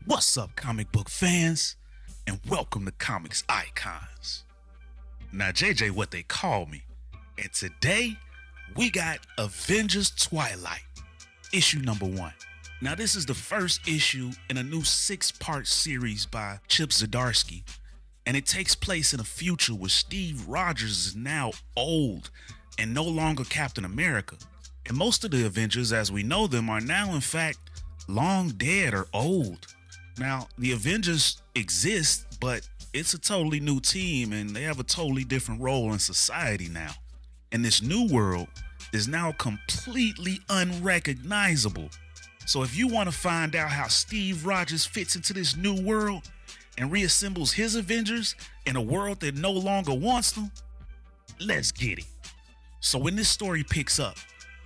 What's up, comic book fans? And welcome to Comics Icons. Now, JJ, what they call me. And today, we got Avengers Twilight, issue number 1. Now, this is the first issue in a new 6-part series by Chip Zdarsky. And it takes place in a future where Steve Rogers is now old and no longer Captain America. And most of the Avengers, as we know them, are now, in fact, long dead or old. Now, the Avengers exist, but it's a totally new team and they have a totally different role in society now. And this new world is now completely unrecognizable. So if you want to find out how Steve Rogers fits into this new world and reassembles his Avengers in a world that no longer wants them, let's get it. So when this story picks up,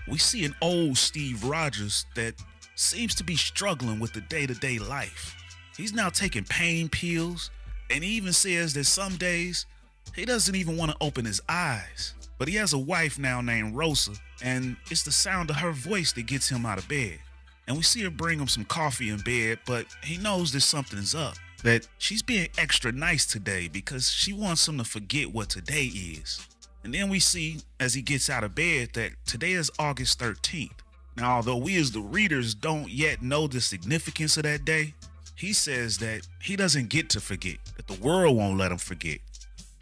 we see an old Steve Rogers that seems to be struggling with the day-to-day life. He's now taking pain pills, and he even says that some days he doesn't even want to open his eyes. But he has a wife now named Rosa, and it's the sound of her voice that gets him out of bed. And we see her bring him some coffee in bed, but he knows that something's up. That she's being extra nice today because she wants him to forget what today is. And then we see, as he gets out of bed, that today is August 13th. Now, although we as the readers don't yet know the significance of that day, he says that he doesn't get to forget, that the world won't let him forget.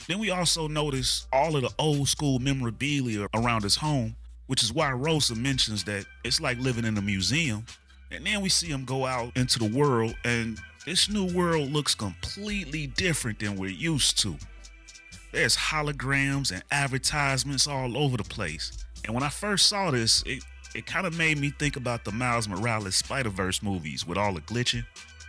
Then we also notice all of the old school memorabilia around his home, which is why Rosa mentions that it's like living in a museum. And then we see him go out into the world, and this new world looks completely different than we're used to. There's holograms and advertisements all over the place. And when I first saw this, it kind of made me think about the Miles Morales Spider-Verse movies with all the glitching.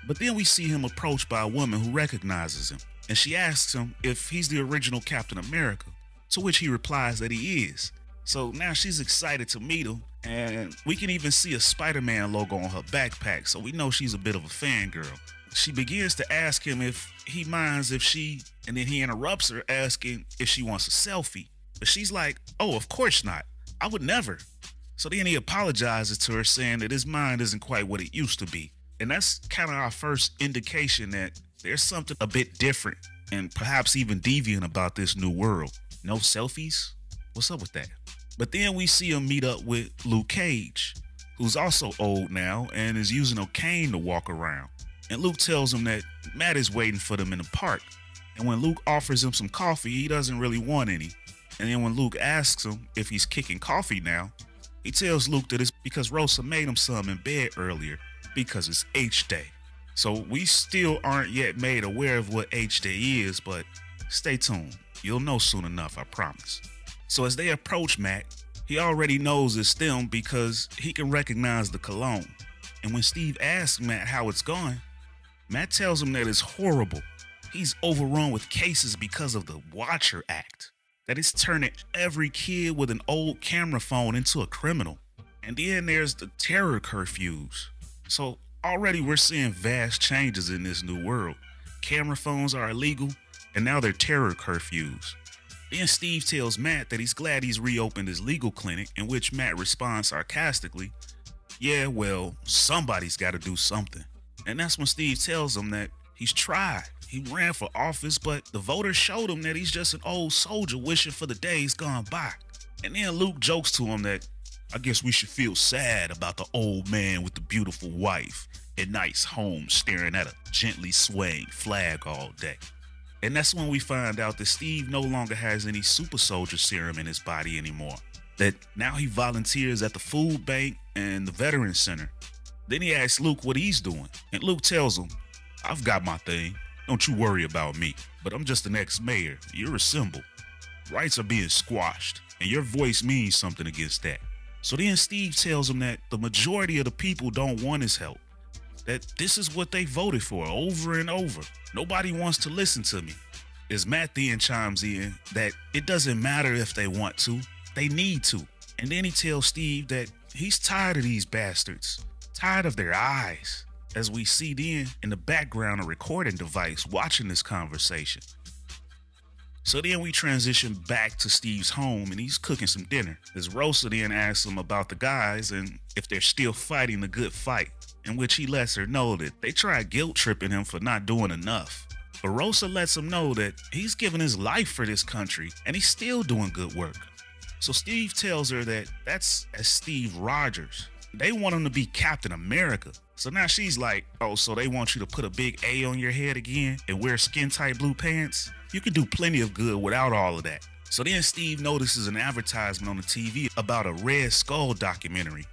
But then we see him approached by a woman who recognizes him, and she asks him if he's the original Captain America, to which he replies that he is. So now she's excited to meet him, and we can even see a Spider-Man logo on her backpack, so we know she's a bit of a fangirl. She begins to ask him if he minds if she, and then he interrupts her asking if she wants a selfie. But she's like, oh, of course not. I would never. So then he apologizes to her, saying that his mind isn't quite what it used to be. And that's kind of our first indication that there's something a bit different and perhaps even deviant about this new world. No selfies? What's up with that? But then we see him meet up with Luke Cage, who's also old now and is using a cane to walk around. And Luke tells him that Matt is waiting for them in the park. And when Luke offers him some coffee, he doesn't really want any. And then when Luke asks him if he's kicking coffee now, he tells Luke that it's because Rosa made him some in bed earlier because it's H-Day. So we still aren't yet made aware of what H-Day is, but stay tuned. You'll know soon enough, I promise. So as they approach Matt, he already knows it's them because he can recognize the cologne. And when Steve asks Matt how it's going, Matt tells him that it's horrible. He's overrun with cases because of the Watcher Act. That it's turning every kid with an old camera phone into a criminal. And then there's the terror curfews. So already we're seeing vast changes in this new world. Camera phones are illegal, and now they're terror curfews. Then Steve tells Matt that he's glad he's reopened his legal clinic, in which Matt responds sarcastically, yeah, well, somebody's got to do something. And that's when Steve tells him that he's tried. He ran for office, but the voters showed him that he's just an old soldier wishing for the days gone by. And then Luke jokes to him that, I guess we should feel sad about the old man with the beautiful wife and nice home staring at a gently swaying flag all day. And that's when we find out that Steve no longer has any super soldier serum in his body anymore. That now he volunteers at the food bank and the veterans center. Then he asks Luke what he's doing, and Luke tells him, I've got my thing. Don't you worry about me, but I'm just the next mayor. You're a symbol. Rights are being squashed, and your voice means something against that. So then Steve tells him that the majority of the people don't want his help. That this is what they voted for over and over. Nobody wants to listen to me. As Matt then chimes in that it doesn't matter if they want to, they need to. And then he tells Steve that he's tired of these bastards, tired of their eyes. As we see then in the background a recording device watching this conversation. So then we transition back to Steve's home and he's cooking some dinner. As Rosa then asks him about the guys and if they're still fighting the good fight. in which he lets her know that they tried guilt tripping him for not doing enough. But Rosa lets him know that he's given his life for this country and he's still doing good work. So Steve tells her that that's as Steve Rogers. They want him to be Captain America. So now she's like, oh, so they want you to put a big A on your head again and wear skin-tight blue pants? You could do plenty of good without all of that. So then Steve notices an advertisement on the TV about a Red Skull documentary,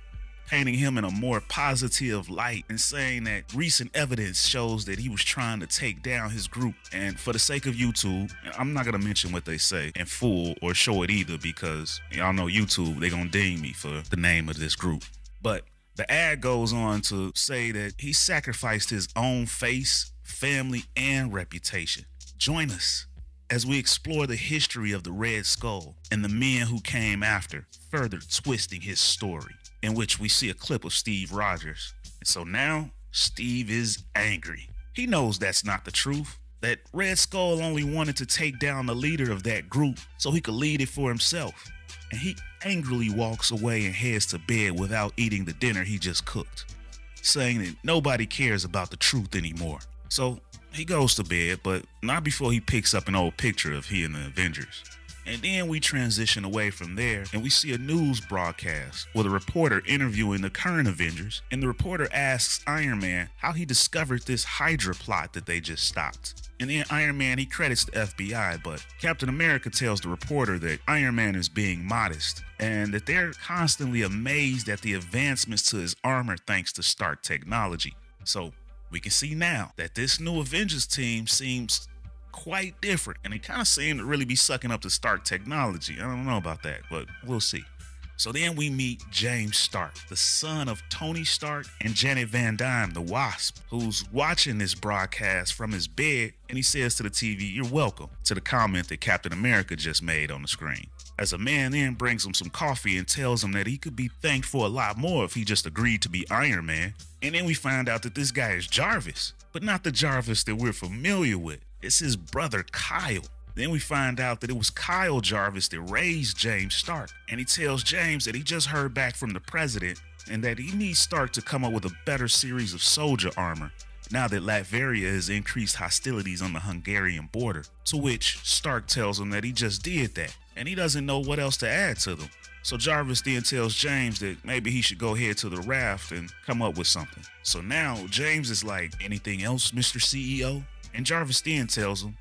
painting him in a more positive light and saying that recent evidence shows that he was trying to take down his group. And for the sake of YouTube, I'm not going to mention what they say in full or show it either because y'all know YouTube, they're going to ding me for the name of this group. But the ad goes on to say that he sacrificed his own face, family, and reputation. Join us as we explore the history of the Red Skull and the men who came after, further twisting his story, in which we see a clip of Steve Rogers. And so now, Steve is angry. He knows that's not the truth, that Red Skull only wanted to take down the leader of that group so he could lead it for himself. And he angrily walks away and heads to bed without eating the dinner he just cooked, saying that nobody cares about the truth anymore. So he goes to bed, but not before he picks up an old picture of he and the Avengers. And then we transition away from there and we see a news broadcast with a reporter interviewing the current Avengers, and the reporter asks Iron Man how he discovered this Hydra plot that they just stopped. And then Iron Man, he credits the FBI, but Captain America tells the reporter that Iron Man is being modest and that they're constantly amazed at the advancements to his armor thanks to Stark technology. So we can see now that this new Avengers team seems quite different, and they kind of seem to really be sucking up the Stark technology. I don't know about that, but we'll see. So then we meet James Stark, the son of Tony Stark and Janet Van Dyne, the Wasp, who's watching this broadcast from his bed, and he says to the TV, "You're welcome," to the comment that Captain America just made on the screen. As a man then brings him some coffee and tells him that he could be thanked for a lot more if he just agreed to be Iron Man. And then we find out that this guy is Jarvis, but not the Jarvis that we're familiar with. It's his brother Kyle. Then we find out that it was Kyle Jarvis that raised James Stark. And he tells James that he just heard back from the president and that he needs Stark to come up with a better series of soldier armor now that Latveria has increased hostilities on the Hungarian border. To which Stark tells him that he just did that and he doesn't know what else to add to them. So Jarvis then tells James that maybe he should go head to the raft and come up with something. So now James is like, "Anything else, Mr. CEO?" And Jarvis then tells him,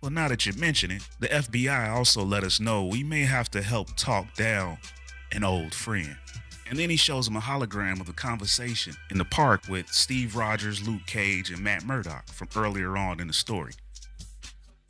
"Well, now that you mention it, the FBI also let us know we may have to help talk down an old friend." And then he shows him a hologram of the conversation in the park with Steve Rogers, Luke Cage, and Matt Murdock from earlier on in the story.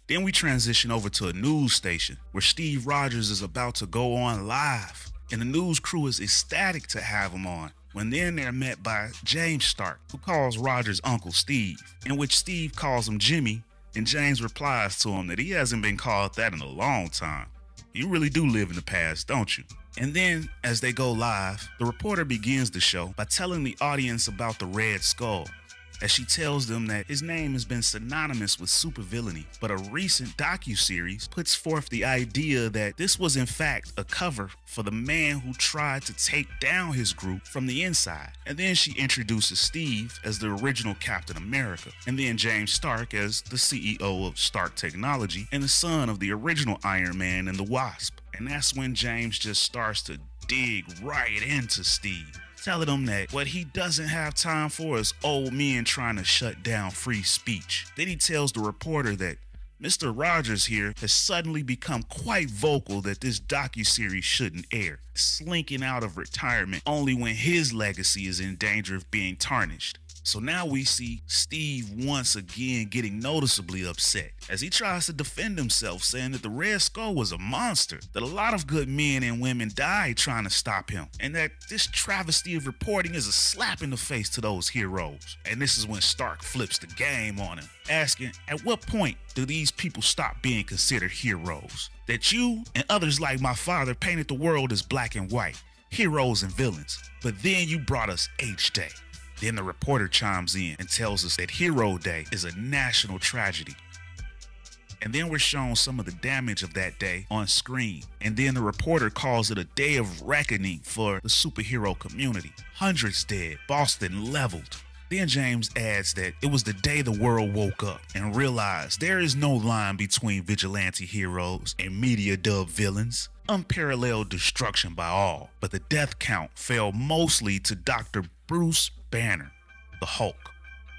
Then we transition over to a news station where Steve Rogers is about to go on live, and the news crew is ecstatic to have him on. When then they're met by James Stark, who calls Rogers Uncle Steve, in which Steve calls him Jimmy, and James replies to him that he hasn't been called that in a long time. You really do live in the past, don't you? And then, as they go live, the reporter begins the show by telling the audience about the Red Skull, as she tells them that his name has been synonymous with supervillainy, but a recent docuseries puts forth the idea that this was in fact a cover for the man who tried to take down his group from the inside. And then she introduces Steve as the original Captain America, and then James Stark as the CEO of Stark Technology and the son of the original Iron Man and the Wasp. And that's when James just starts to dig right into Steve, telling him that what he doesn't have time for is old men trying to shut down free speech. Then he tells the reporter that Mr. Rogers here has suddenly become quite vocal that this docuseries shouldn't air, slinking out of retirement only when his legacy is in danger of being tarnished. So now we see Steve once again getting noticeably upset as he tries to defend himself, saying that the Red Skull was a monster, that a lot of good men and women died trying to stop him, and that this travesty of reporting is a slap in the face to those heroes. And this is when Stark flips the game on him, asking, at what point do these people stop being considered heroes? That you and others like my father painted the world as black and white, heroes and villains, but then you brought us H-Day. Then the reporter chimes in and tells us that Hero Day is a national tragedy. And then we're shown some of the damage of that day on screen. And then the reporter calls it a day of reckoning for the superhero community. Hundreds dead, Boston leveled. Then James adds that it was the day the world woke up and realized there is no line between vigilante heroes and media dubbed villains. Unparalleled destruction by all. But the death count fell mostly to Dr. Bruce Banner, the Hulk.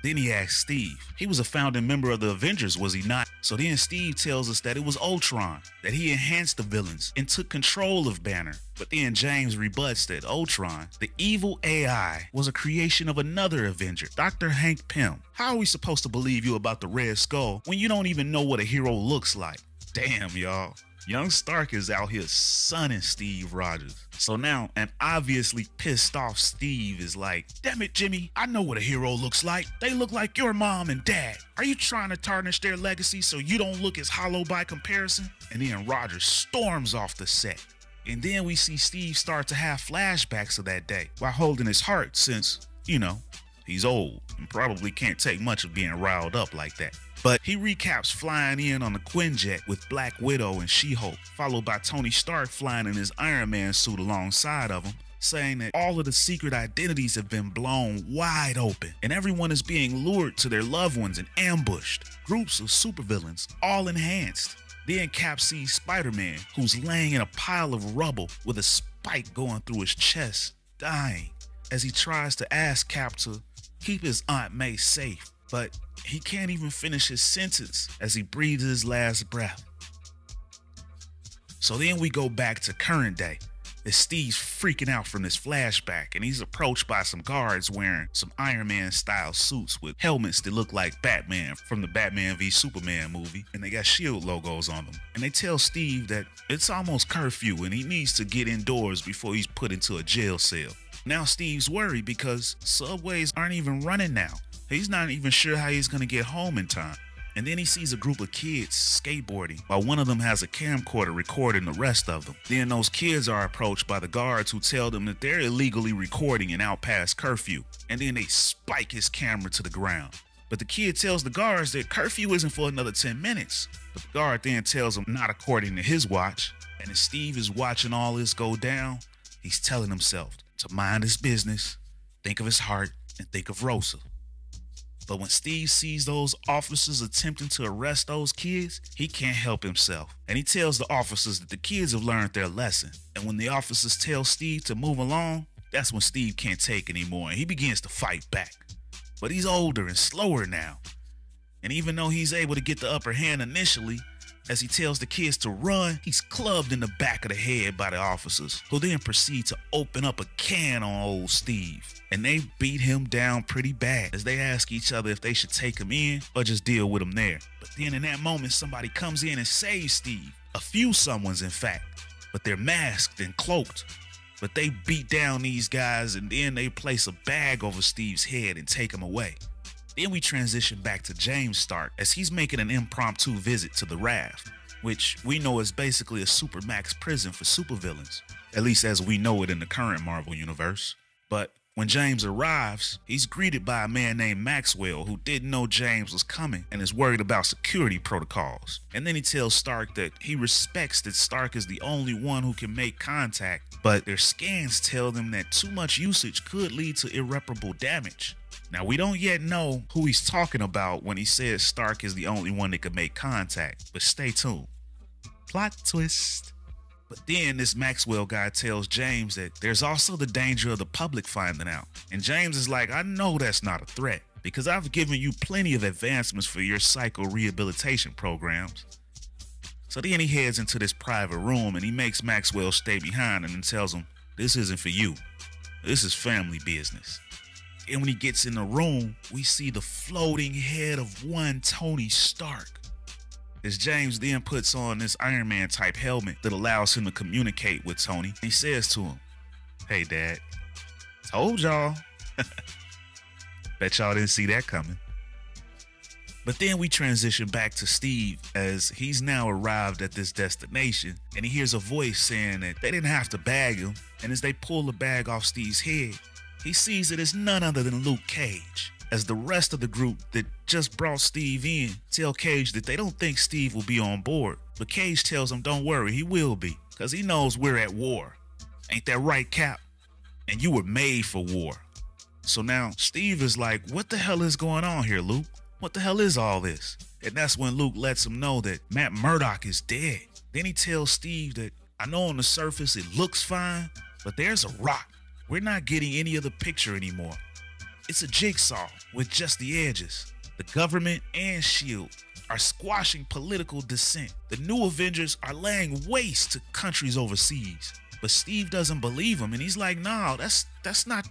Then he asks Steve. He was a founding member of the Avengers, was he not? So then Steve tells us that it was Ultron, that he enhanced the villains and took control of Banner. But then James rebuts that Ultron, the evil AI, was a creation of another Avenger, Dr. Hank Pym. How are we supposed to believe you about the Red Skull when you don't even know what a hero looks like? Damn, y'all. Young Stark is out here sunning Steve Rogers. So now an obviously pissed off Steve is like, damn it, Jimmy, I know what a hero looks like. They look like your mom and dad. Are you trying to tarnish their legacy so you don't look as hollow by comparison? And then Rogers storms off the set. And then we see Steve start to have flashbacks of that day while holding his heart since, you know, he's old and probably can't take much of being riled up like that. But he recaps flying in on the Quinjet with Black Widow and She-Hulk, followed by Tony Stark flying in his Iron Man suit alongside of him, saying that all of the secret identities have been blown wide open and everyone is being lured to their loved ones and ambushed. Groups of supervillains, all enhanced. Then Cap sees Spider-Man, who's laying in a pile of rubble with a spike going through his chest, dying, as he tries to ask Cap to keep his Aunt May safe. But he can't even finish his sentence as he breathes his last breath. So then we go back to current day as Steve's freaking out from this flashback and he's approached by some guards wearing some Iron Man style suits with helmets that look like Batman from the Batman v Superman movie, and they got SHIELD logos on them. And they tell Steve that it's almost curfew and he needs to get indoors before he's put into a jail cell. Now Steve's worried because subways aren't even running now. He's not even sure how he's gonna get home in time. And then he sees a group of kids skateboarding while one of them has a camcorder recording the rest of them. Then those kids are approached by the guards who tell them that they're illegally recording and out past curfew. And then they spike his camera to the ground. But the kid tells the guards that curfew isn't for another 10 minutes. But the guard then tells him not according to his watch. And as Steve is watching all this go down, he's telling himself to mind his business, think of his heart, and think of Rosa. But when Steve sees those officers attempting to arrest those kids, he can't help himself. And he tells the officers that the kids have learned their lesson. And when the officers tell Steve to move along, that's when Steve can't take anymore and he begins to fight back. But he's older and slower now. And even though he's able to get the upper hand initially, as he tells the kids to run, he's clubbed in the back of the head by the officers, who then proceed to open up a can on old Steve. And they beat him down pretty bad as they ask each other if they should take him in or just deal with him there. But then in that moment, somebody comes in and saves Steve. A few someones, in fact, but they're masked and cloaked. But they beat down these guys and then they place a bag over Steve's head and take him away. Then we transition back to James Stark as he's making an impromptu visit to the Raft, which we know is basically a supermax prison for supervillains, at least as we know it in the current Marvel universe. But when James arrives, he's greeted by a man named Maxwell who didn't know James was coming and is worried about security protocols. And then he tells Stark that he respects that Stark is the only one who can make contact, but their scans tell them that too much usage could lead to irreparable damage. Now, we don't yet know who he's talking about when he says Stark is the only one that can make contact, but stay tuned. Plot twist. But then this Maxwell guy tells James that there's also the danger of the public finding out. And James is like, I know that's not a threat because I've given you plenty of advancements for your psycho-rehabilitation programs. So then he heads into this private room and he makes Maxwell stay behind and then tells him, this isn't for you. This is family business. And when he gets in the room, we see the floating head of one Tony Stark. As James then puts on this Iron Man type helmet that allows him to communicate with Tony, he says to him, hey dad, told y'all. Bet y'all didn't see that coming. But then we transition back to Steve as he's now arrived at this destination and he hears a voice saying that they didn't have to bag him. And as they pull the bag off Steve's head, he sees that it's none other than Luke Cage. as the rest of the group that just brought Steve in tell Cage that they don't think Steve will be on board. But Cage tells him don't worry, he will be, because he knows we're at war. Ain't that right, Cap? And you were made for war. So now Steve is like, what the hell is going on here, Luke? What the hell is all this? And that's when Luke lets him know that Matt Murdock is dead. Then he tells Steve that I know on the surface it looks fine, but there's a rock. We're not getting any of the picture anymore. It's a jigsaw with just the edges. The government and S.H.I.E.L.D. are squashing political dissent. The new Avengers are laying waste to countries overseas. But Steve doesn't believe him, and he's like, no, that's not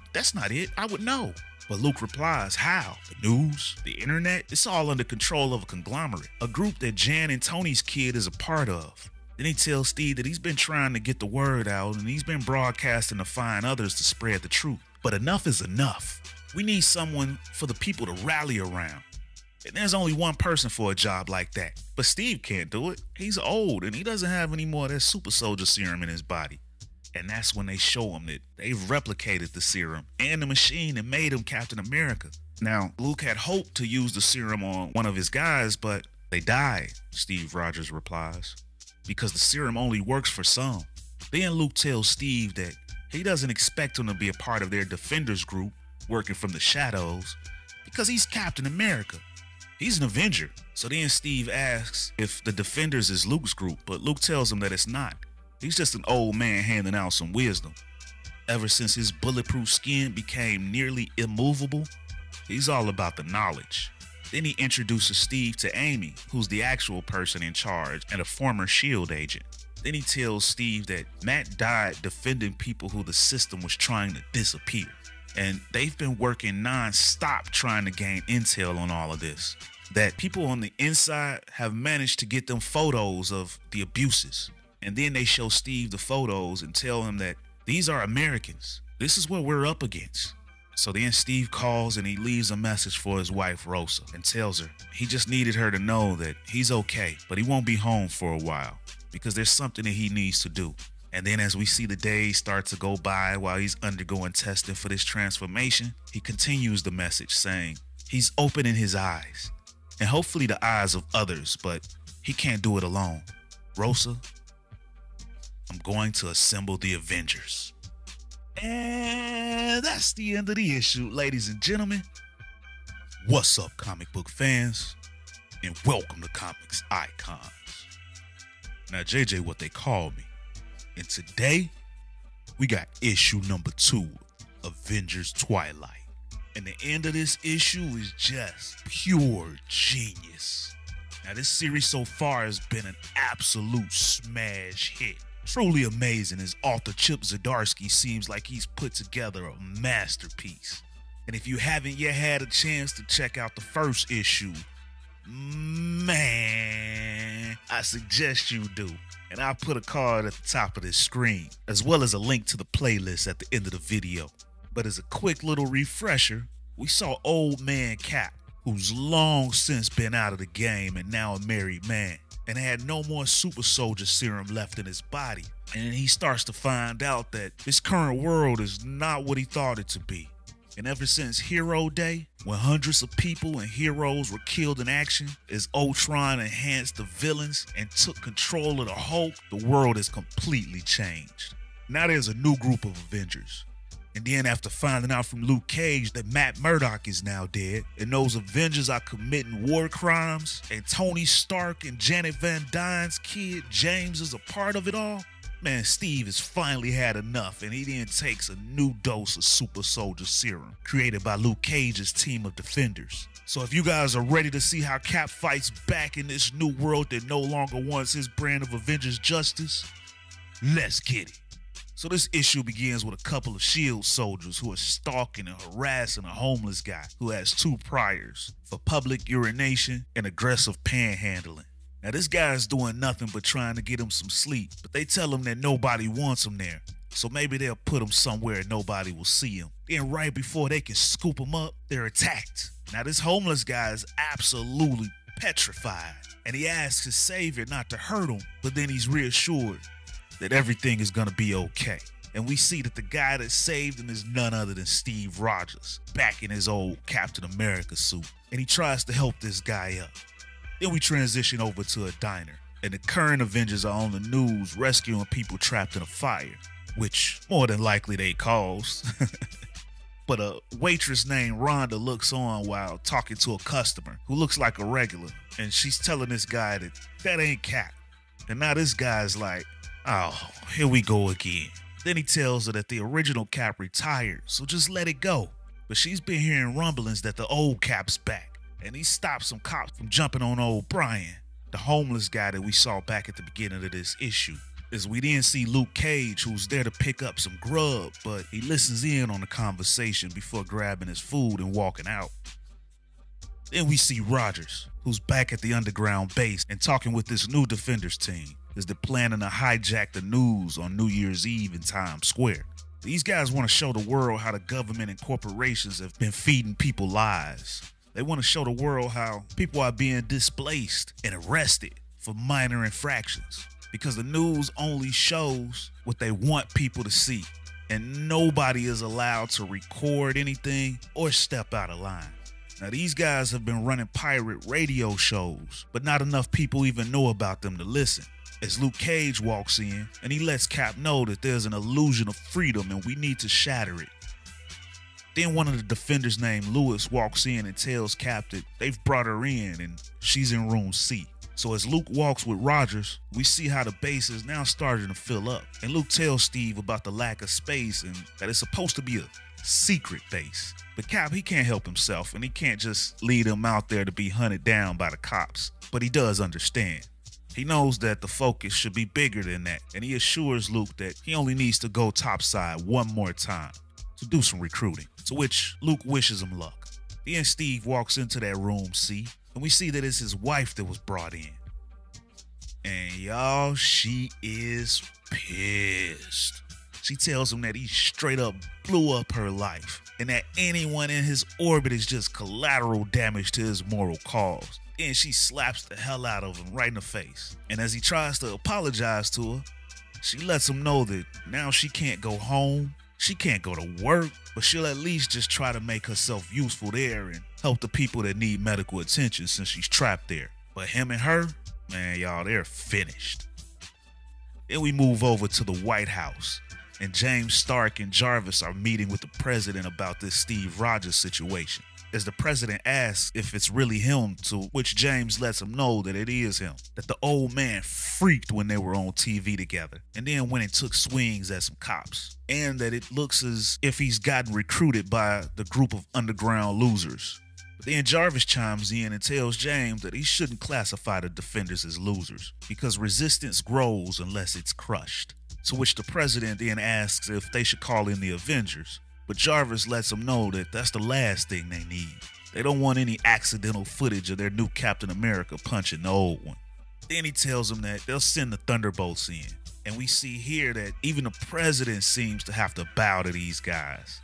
it. I would know. But Luke replies, how? The news? The internet? It's all under control of a conglomerate, a group that Jan and Tony's kid is a part of. Then he tells Steve that he's been trying to get the word out, and he's been broadcasting to find others to spread the truth. But enough is enough. We need someone for the people to rally around. And there's only one person for a job like that. But Steve can't do it. He's old, and he doesn't have any more of that super soldier serum in his body. And that's when they show him that they've replicated the serum and the machine that made him Captain America. Now, Luke had hoped to use the serum on one of his guys, but they died, Steve Rogers replies, because the serum only works for some. Then Luke tells Steve that he doesn't expect him to be a part of their Defenders group working from the shadows because he's Captain America. He's an Avenger. So then Steve asks if the Defenders is Luke's group, but Luke tells him that it's not. He's just an old man handing out some wisdom. Ever since his bulletproof skin became nearly immovable, he's all about the knowledge. Then he introduces Steve to Amy, who's the actual person in charge and a former S.H.I.E.L.D. agent. Then he tells Steve that Matt died defending people who the system was trying to disappear. And they've been working non-stop trying to gain intel on all of this. That people on the inside have managed to get them photos of the abuses. And then they show Steve the photos and tell him that these are Americans. This is what we're up against. So then Steve calls and he leaves a message for his wife, Rosa, and tells her he just needed her to know that he's okay, but he won't be home for a while because there's something that he needs to do. And then as we see the days start to go by while he's undergoing testing for this transformation, he continues the message saying he's opening his eyes and hopefully the eyes of others, but he can't do it alone. Rosa, I'm going to assemble the Avengers. And that's the end of the issue, ladies and gentlemen. What's up, comic book fans? And welcome to Comics Icons. Now, JJ, what they call me. And today, we got issue number 2, Avengers Twilight. And the end of this issue is just pure genius. Now, this series so far has been an absolute smash hit. Truly amazing as author Chip Zdarsky seems like he's put together a masterpiece. And if you haven't yet had a chance to check out the first issue, man, I suggest you do. And I'll put a card at the top of this screen, as well as a link to the playlist at the end of the video. But as a quick little refresher, we saw old man Cap, who's long since been out of the game and now a married man, and had no more super soldier serum left in his body. And he starts to find out that this current world is not what he thought it to be. And ever since Hero Day, when hundreds of people and heroes were killed in action as Ultron enhanced the villains and took control of the Hulk, the world has completely changed. Now there's a new group of Avengers. And then after finding out from Luke Cage that Matt Murdock is now dead, and those Avengers are committing war crimes, and Tony Stark and Janet Van Dyne's kid James is a part of it all, man, Steve has finally had enough, and he then takes a new dose of super soldier serum created by Luke Cage's team of defenders. So if you guys are ready to see how Cap fights back in this new world that no longer wants his brand of Avengers justice, let's get it. So this issue begins with a couple of S.H.I.E.L.D. soldiers who are stalking and harassing a homeless guy who has 2 priors for public urination and aggressive panhandling. Now this guy's doing nothing but trying to get him some sleep, but they tell him that nobody wants him there. So maybe they'll put him somewhere nobody will see him. Then right before they can scoop him up, they're attacked. Now this homeless guy is absolutely petrified, and he asks his savior not to hurt him, but then he's reassured that everything is gonna be okay. And we see that the guy that saved him is none other than Steve Rogers, back in his old Captain America suit. And he tries to help this guy up. Then we transition over to a diner, and the current Avengers are on the news rescuing people trapped in a fire, which more than likely they caused. But a waitress named Rhonda looks on while talking to a customer who looks like a regular, and she's telling this guy that ain't Cap. And now this guy's like, oh, here we go again. Then he tells her that the original Cap retired, so just let it go. But she's been hearing rumblings that the old Cap's back, and he stopped some cops from jumping on old Brian, the homeless guy that we saw back at the beginning of this issue. As we then see Luke Cage, who's there to pick up some grub, but he listens in on the conversation before grabbing his food and walking out. Then we see Rogers, who's back at the underground base and talking with this new Defenders team as they're planning to hijack the news on New Year's Eve in Times Square. These guys want to show the world how the government and corporations have been feeding people lies. They want to show the world how people are being displaced and arrested for minor infractions, because the news only shows what they want people to see, and nobody is allowed to record anything or step out of line. Now, these guys have been running pirate radio shows, but not enough people even know about them to listen. As Luke Cage walks in, and he lets Cap know that there's an illusion of freedom and we need to shatter it. Then one of the Defenders named Lewis walks in and tells Cap that they've brought her in and she's in room C. So as Luke walks with Rogers, we see how the base is now starting to fill up. And Luke tells Steve about the lack of space and that it's supposed to be a secret base. But Cap, he can't help himself, and he can't just lead him out there to be hunted down by the cops. But he does understand. He knows that the focus should be bigger than that, and he assures Luke that he only needs to go topside one more time to do some recruiting, to which Luke wishes him luck. Then Steve walks into that room C, and we see that it's his wife that was brought in. And y'all, she is pissed. She tells him that he straight up blew up her life, and that anyone in his orbit is just collateral damage to his moral cause. Then she slaps the hell out of him right in the face. And as he tries to apologize to her, she lets him know that now she can't go home, she can't go to work, but she'll at least just try to make herself useful there and help the people that need medical attention since she's trapped there. But him and her, man, y'all, they're finished. Then we move over to the White House, and James Stark and Jarvis are meeting with the president about this Steve Rogers situation. As the president asks if it's really him, to which James lets him know that it is him, that the old man freaked when they were on TV together, and then went and took swings at some cops, and that it looks as if he's gotten recruited by the group of underground losers. But then Jarvis chimes in and tells James that he shouldn't classify the Defenders as losers, because resistance grows unless it's crushed. To which the president then asks if they should call in the Avengers. But Jarvis lets them know that that's the last thing they need. They don't want any accidental footage of their new Captain America punching the old one. Then he tells them that they'll send the Thunderbolts in. And we see here that even the president seems to have to bow to these guys.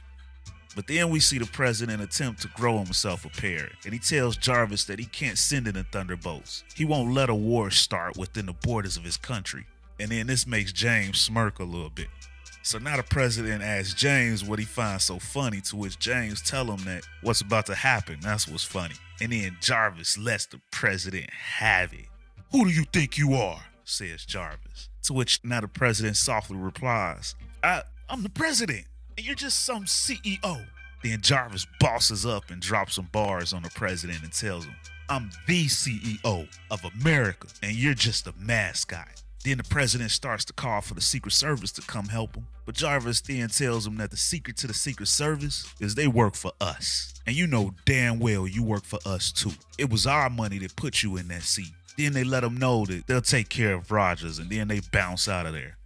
But then we see the president attempt to grow himself a pair. And he tells Jarvis that he can't send in the Thunderbolts. He won't let a war start within the borders of his country. And then this makes James smirk a little bit. So now the president asks James what he finds so funny, to which James tells him that what's about to happen, that's what's funny. And then Jarvis lets the president have it. "Who do you think you are?" says Jarvis. To which now the president softly replies, I'm the president, and you're just some CEO. Then Jarvis bosses up and drops some bars on the president and tells him, "I'm the CEO of America, and you're just a mascot." Then the president starts to call for the Secret Service to come help him. But Jarvis then tells him that the secret to the Secret Service is they work for us. And you know damn well you work for us too. It was our money that put you in that seat. Then they let him know that they'll take care of Rogers, and then they bounce out of there.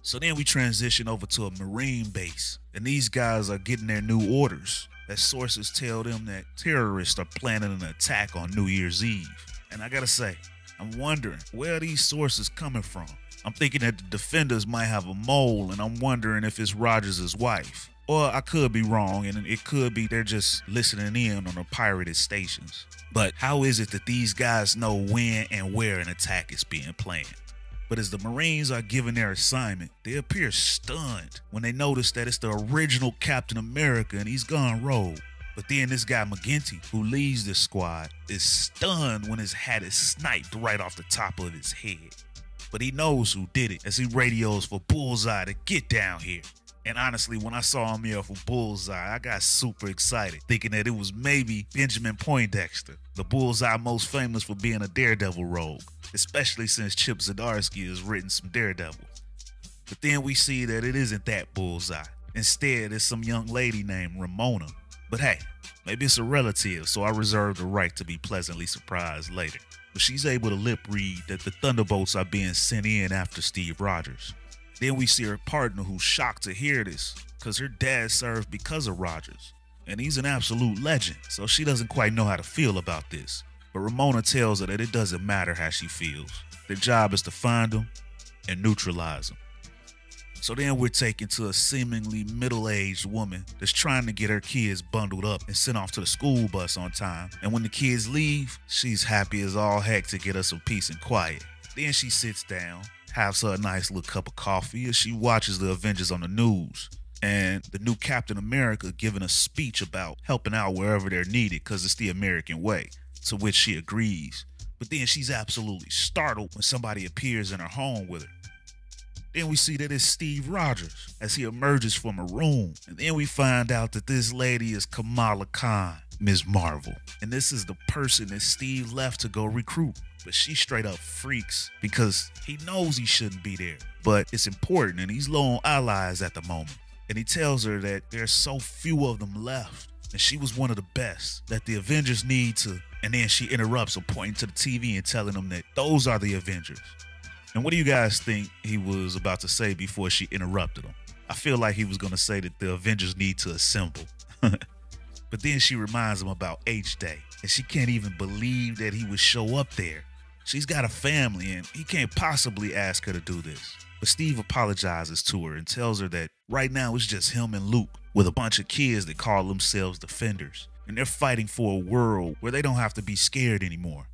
So then we transition over to a Marine base, and these guys are getting their new orders, as sources tell them that terrorists are planning an attack on New Year's Eve. And I gotta say, I'm wondering where are these sources coming from. I'm thinking that the Defenders might have a mole, and I'm wondering if it's Rogers' wife. Or I could be wrong, and it could be they're just listening in on the pirated stations. But how is it that these guys know when and where an attack is being planned? But as the Marines are given their assignment, they appear stunned when they notice that it's the original Captain America and he's gone rogue. But then this guy McGinty, who leads this squad, is stunned when his hat is sniped right off the top of his head. But he knows who did it as he radios for Bullseye to get down here. And honestly, when I saw him here for Bullseye, I got super excited, thinking that it was maybe Benjamin Poindexter, the Bullseye most famous for being a Daredevil rogue, especially since Chip Zdarsky has written some Daredevil. But then we see that it isn't that Bullseye. Instead, it's some young lady named Ramona. But hey, maybe it's a relative, so I reserve the right to be pleasantly surprised later. But she's able to lip read that the Thunderbolts are being sent in after Steve Rogers. Then we see her partner who's shocked to hear this, because her dad served because of Rogers. And he's an absolute legend, so she doesn't quite know how to feel about this. But Ramona tells her that it doesn't matter how she feels. Their job is to find them and neutralize them. So then we're taken to a seemingly middle-aged woman that's trying to get her kids bundled up and sent off to the school bus on time. And when the kids leave, she's happy as all heck to get us some peace and quiet. Then she sits down, has her a nice little cup of coffee as she watches the Avengers on the news. And the new Captain America giving a speech about helping out wherever they're needed because it's the American way, to which she agrees. But then she's absolutely startled when somebody appears in her home with her. Then we see that it's Steve Rogers as he emerges from a room. And then we find out that this lady is Kamala Khan, Ms. Marvel. And this is the person that Steve left to go recruit. But she straight up freaks because he knows he shouldn't be there. But it's important and he's low on allies at the moment. And he tells her that there's so few of them left. And she was one of the best that the Avengers need to. And then she interrupts him, pointing to the TV and telling him that those are the Avengers. And what do you guys think he was about to say before she interrupted him? I feel like he was going to say that the Avengers need to assemble. But then she reminds him about H-Day. And she can't even believe that he would show up there. She's got a family and he can't possibly ask her to do this. But Steve apologizes to her and tells her that right now it's just him and Luke with a bunch of kids that call themselves Defenders. And they're fighting for a world where they don't have to be scared anymore.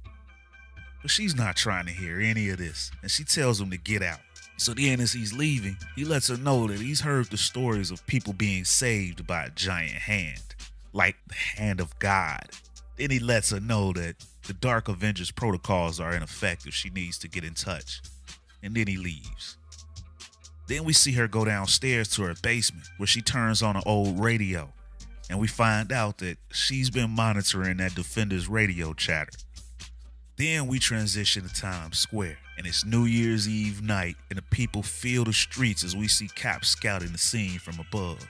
But she's not trying to hear any of this, and she tells him to get out. So then as he's leaving, he lets her know that he's heard the stories of people being saved by a giant hand, like the hand of God. Then he lets her know that the Dark Avengers protocols are in effect if she needs to get in touch. And then he leaves. Then we see her go downstairs to her basement where she turns on an old radio, and we find out that she's been monitoring that Defenders radio chatter. Then we transition to Times Square, and it's New Year's Eve night, and the people fill the streets as we see Cap scouting the scene from above.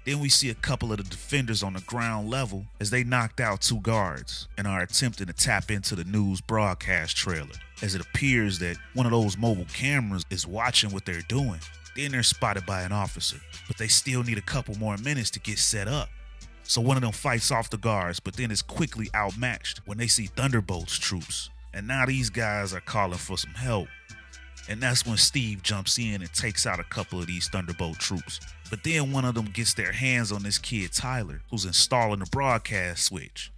Then we see a couple of the Defenders on the ground level as they knocked out 2 guards and are attempting to tap into the news broadcast trailer, as it appears that one of those mobile cameras is watching what they're doing. Then they're spotted by an officer, but they still need a couple more minutes to get set up. So one of them fights off the guards, but then is quickly outmatched when they see Thunderbolt's troops. And now these guys are calling for some help. And that's when Steve jumps in and takes out a couple of these Thunderbolt troops. But then one of them gets their hands on this kid Tyler, who's installing the broadcast switch.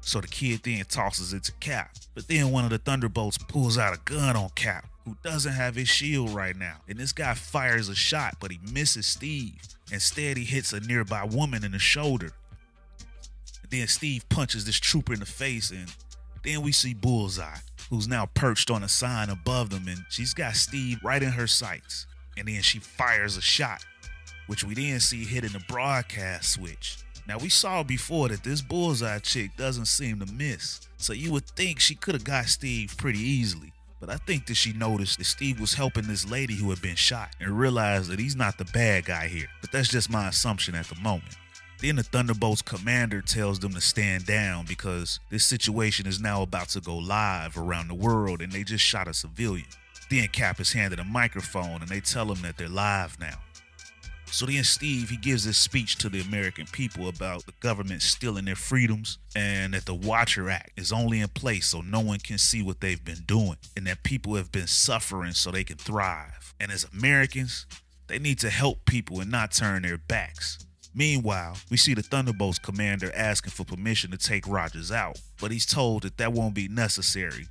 So the kid then tosses it to Cap. But then one of the Thunderbolts pulls out a gun on Cap, who doesn't have his shield right now. And this guy fires a shot, but he misses Steve. Instead, he hits a nearby woman in the shoulder. And then Steve punches this trooper in the face, and then we see Bullseye, who's now perched on a sign above them, and she's got Steve right in her sights. And then she fires a shot, which we then see hitting the broadcast switch. Now, we saw before that this Bullseye chick doesn't seem to miss, so you would think she could have got Steve pretty easily. But I think that she noticed that Steve was helping this lady who had been shot and realized that he's not the bad guy here. But that's just my assumption at the moment. Then the Thunderbolts commander tells them to stand down because this situation is now about to go live around the world and they just shot a civilian. Then Cap is handed a microphone and they tell him that they're live now. So then Steve, he gives this speech to the American people about the government stealing their freedoms and that the Watcher Act is only in place so no one can see what they've been doing and that people have been suffering so they can thrive. And as Americans, they need to help people and not turn their backs. Meanwhile, we see the Thunderbolts commander asking for permission to take Rogers out, but he's told that that won't be necessary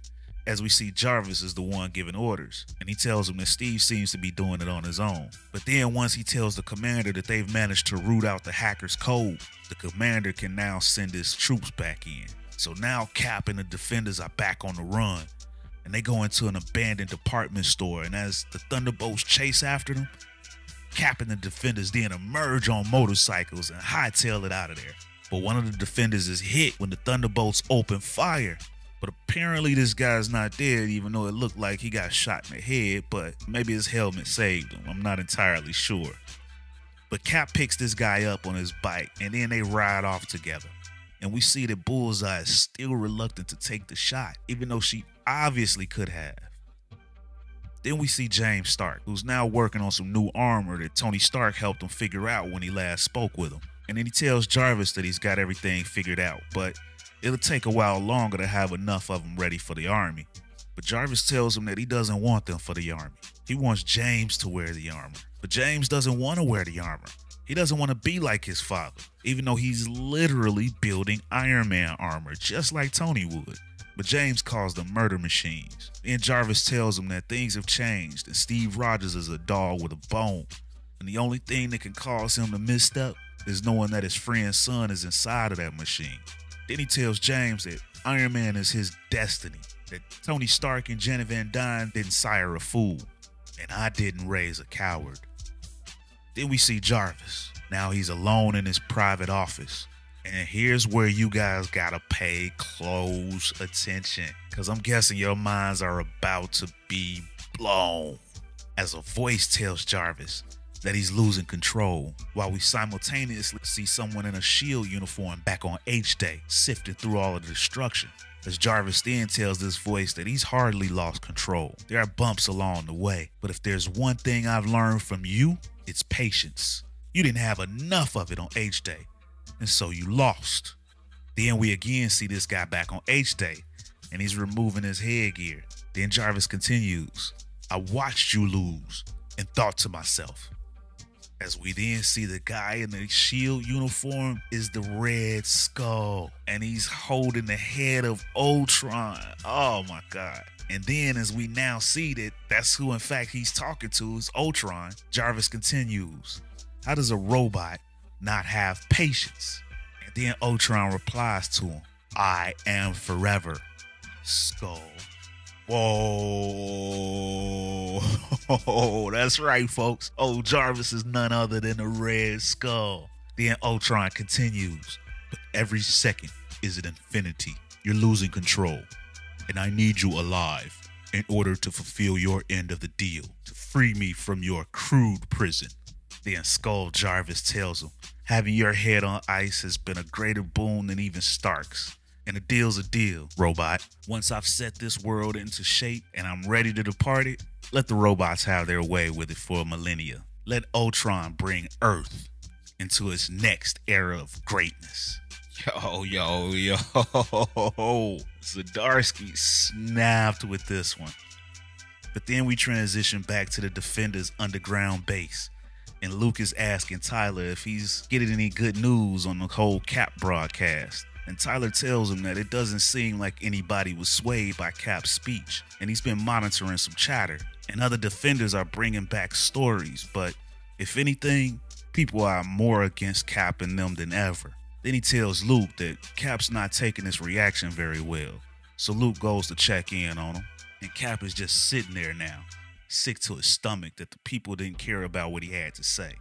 as we see Jarvis is the one giving orders, and he tells him that Steve seems to be doing it on his own. But then once he tells the commander that they've managed to root out the hacker's code, the commander can now send his troops back in. So now Cap and the Defenders are back on the run, and they go into an abandoned department store, and as the Thunderbolts chase after them, Cap and the Defenders then emerge on motorcycles and hightail it out of there. But one of the Defenders is hit when the Thunderbolts open fire. But apparently this guy's not dead, even though it looked like he got shot in the head, but maybe his helmet saved him. I'm not entirely sure. But Cap picks this guy up on his bike, and then they ride off together. And we see that Bullseye is still reluctant to take the shot, even though she obviously could have. Then we see James Stark, who's now working on some new armor that Tony Stark helped him figure out when he last spoke with him. And then he tells Jarvis that he's got everything figured out, but it'll take a while longer to have enough of them ready for the army. But Jarvis tells him that he doesn't want them for the army. He wants James to wear the armor. But James doesn't want to wear the armor. He doesn't want to be like his father, even though he's literally building Iron Man armor, just like Tony would. But James calls them murder machines. Then Jarvis tells him that things have changed and Steve Rogers is a dog with a bone. And the only thing that can cause him to misstep is knowing that his friend's son is inside of that machine. Then he tells James that Iron Man is his destiny, that Tony Stark and Janet Van Dyne didn't sire a fool, and I didn't raise a coward. Then we see Jarvis. Now he's alone in his private office. And here's where you guys gotta pay close attention, because I'm guessing your minds are about to be blown. As a voice tells Jarvis that he's losing control, while we simultaneously see someone in a S.H.I.E.L.D. uniform back on H-Day, sifting through all of the destruction. As Jarvis then tells this voice that he's hardly lost control. There are bumps along the way, but if there's one thing I've learned from you, it's patience. You didn't have enough of it on H-Day, and so you lost. Then we again see this guy back on H-Day, and he's removing his headgear. Then Jarvis continues, I watched you lose and thought to myself. As we then see the guy in the S.H.I.E.L.D. uniform is the Red Skull, and he's holding the head of Ultron. Oh my God. And then as we now see that that's who in fact he's talking to is Ultron, Jarvis continues, how does a robot not have patience? And then Ultron replies to him, I am forever, Skull. Whoa, that's right, folks. Old Jarvis is none other than the Red Skull. Then Ultron continues, but every second is an infinity. You're losing control, and I need you alive in order to fulfill your end of the deal, to free me from your crude prison. Then Skull Jarvis tells him, having your head on ice has been a greater boon than even Stark's. And a deal's a deal, robot. Once I've set this world into shape and I'm ready to depart it, let the robots have their way with it for a millennia. Let Ultron bring Earth into its next era of greatness. Yo. Zdarsky snapped with this one. But then we transition back to the Defenders' underground base. And Luke is asking Tyler if he's getting any good news on the whole Cap broadcast. And Tyler tells him that it doesn't seem like anybody was swayed by Cap's speech, and he's been monitoring some chatter, and other Defenders are bringing back stories, but if anything, people are more against Cap and them than ever. Then he tells Luke that Cap's not taking his reaction very well, so Luke goes to check in on him, and Cap is just sitting there now, sick to his stomach that the people didn't care about what he had to say.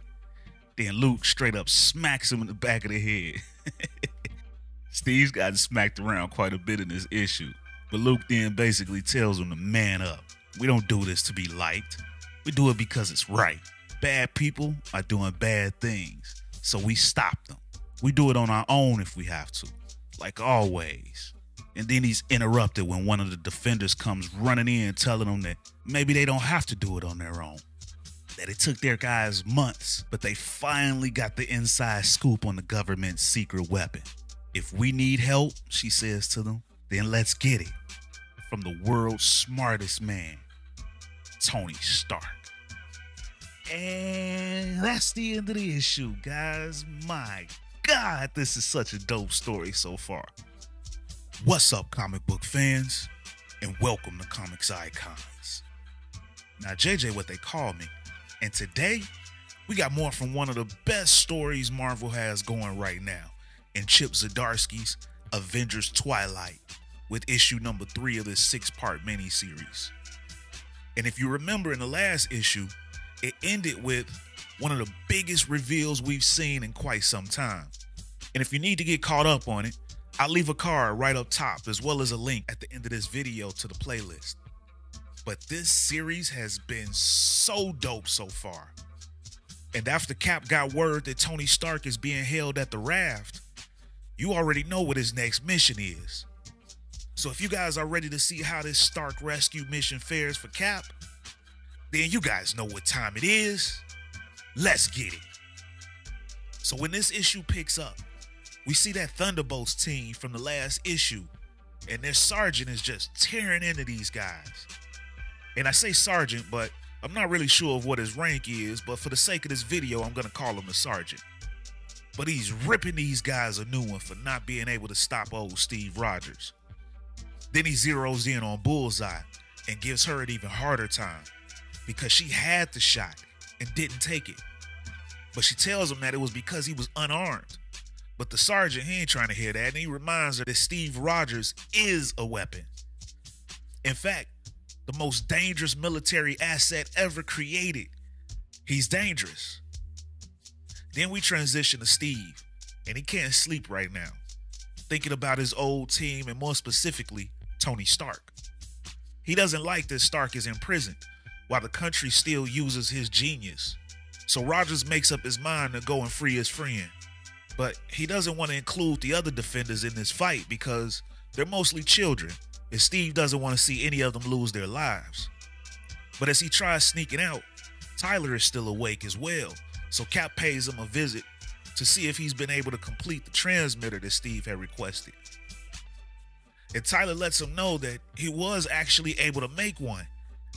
Then Luke straight up smacks him in the back of the head. Steve's gotten smacked around quite a bit in this issue, but Luke then basically tells him to man up. We don't do this to be liked. We do it because it's right. Bad people are doing bad things, so we stop them. We do it on our own if we have to, like always. And then he's interrupted when one of the Defenders comes running in telling them that maybe they don't have to do it on their own. That it took their guys months, but they finally got the inside scoop on the government's secret weapon. If we need help, she says to them, then let's get it. From the world's smartest man, Tony Stark. And that's the end of the issue, guys. My God, this is such a dope story so far. What's up, comic book fans? and welcome to Comics Icons. Now, JJ, what they call me, and today we got more from one of the best stories Marvel has going right now in Chip Zdarsky's Avengers Twilight, with issue number 3 of this 6-part miniseries. And if you remember in the last issue, it ended with one of the biggest reveals we've seen in quite some time. And if you need to get caught up on it, I'll leave a card right up top as well as a link at the end of this video to the playlist. But this series has been so dope so far. And after Cap got word that Tony Stark is being held at the raft, you already know what his next mission is. So if you guys are ready to see how this Stark rescue mission fares for Cap, then you guys know what time it is. Let's get it. So when this issue picks up, we see that Thunderbolts team from the last issue, and their sergeant is just tearing into these guys. And I say sergeant, but I'm not really sure of what his rank is, but for the sake of this video, I'm gonna call him the sergeant. But he's ripping these guys a new one for not being able to stop old Steve Rogers. Then he zeroes in on Bullseye and gives her an even harder time because she had the shot and didn't take it. But she tells him that it was because he was unarmed. But the sergeant, he ain't trying to hear that, and he reminds her that Steve Rogers is a weapon. In fact, the most dangerous military asset ever created. He's dangerous. Then we transition to Steve, and he can't sleep right now, thinking about his old team and more specifically, Tony Stark. He doesn't like that Stark is imprisoned while the country still uses his genius. So Rogers makes up his mind to go and free his friend. But he doesn't want to include the other defenders in this fight because they're mostly children, and Steve doesn't want to see any of them lose their lives. But as he tries sneaking out, Tyler is still awake as well, so Cap pays him a visit to see if he's been able to complete the transmitter that Steve had requested. And Tyler lets him know that he was actually able to make one,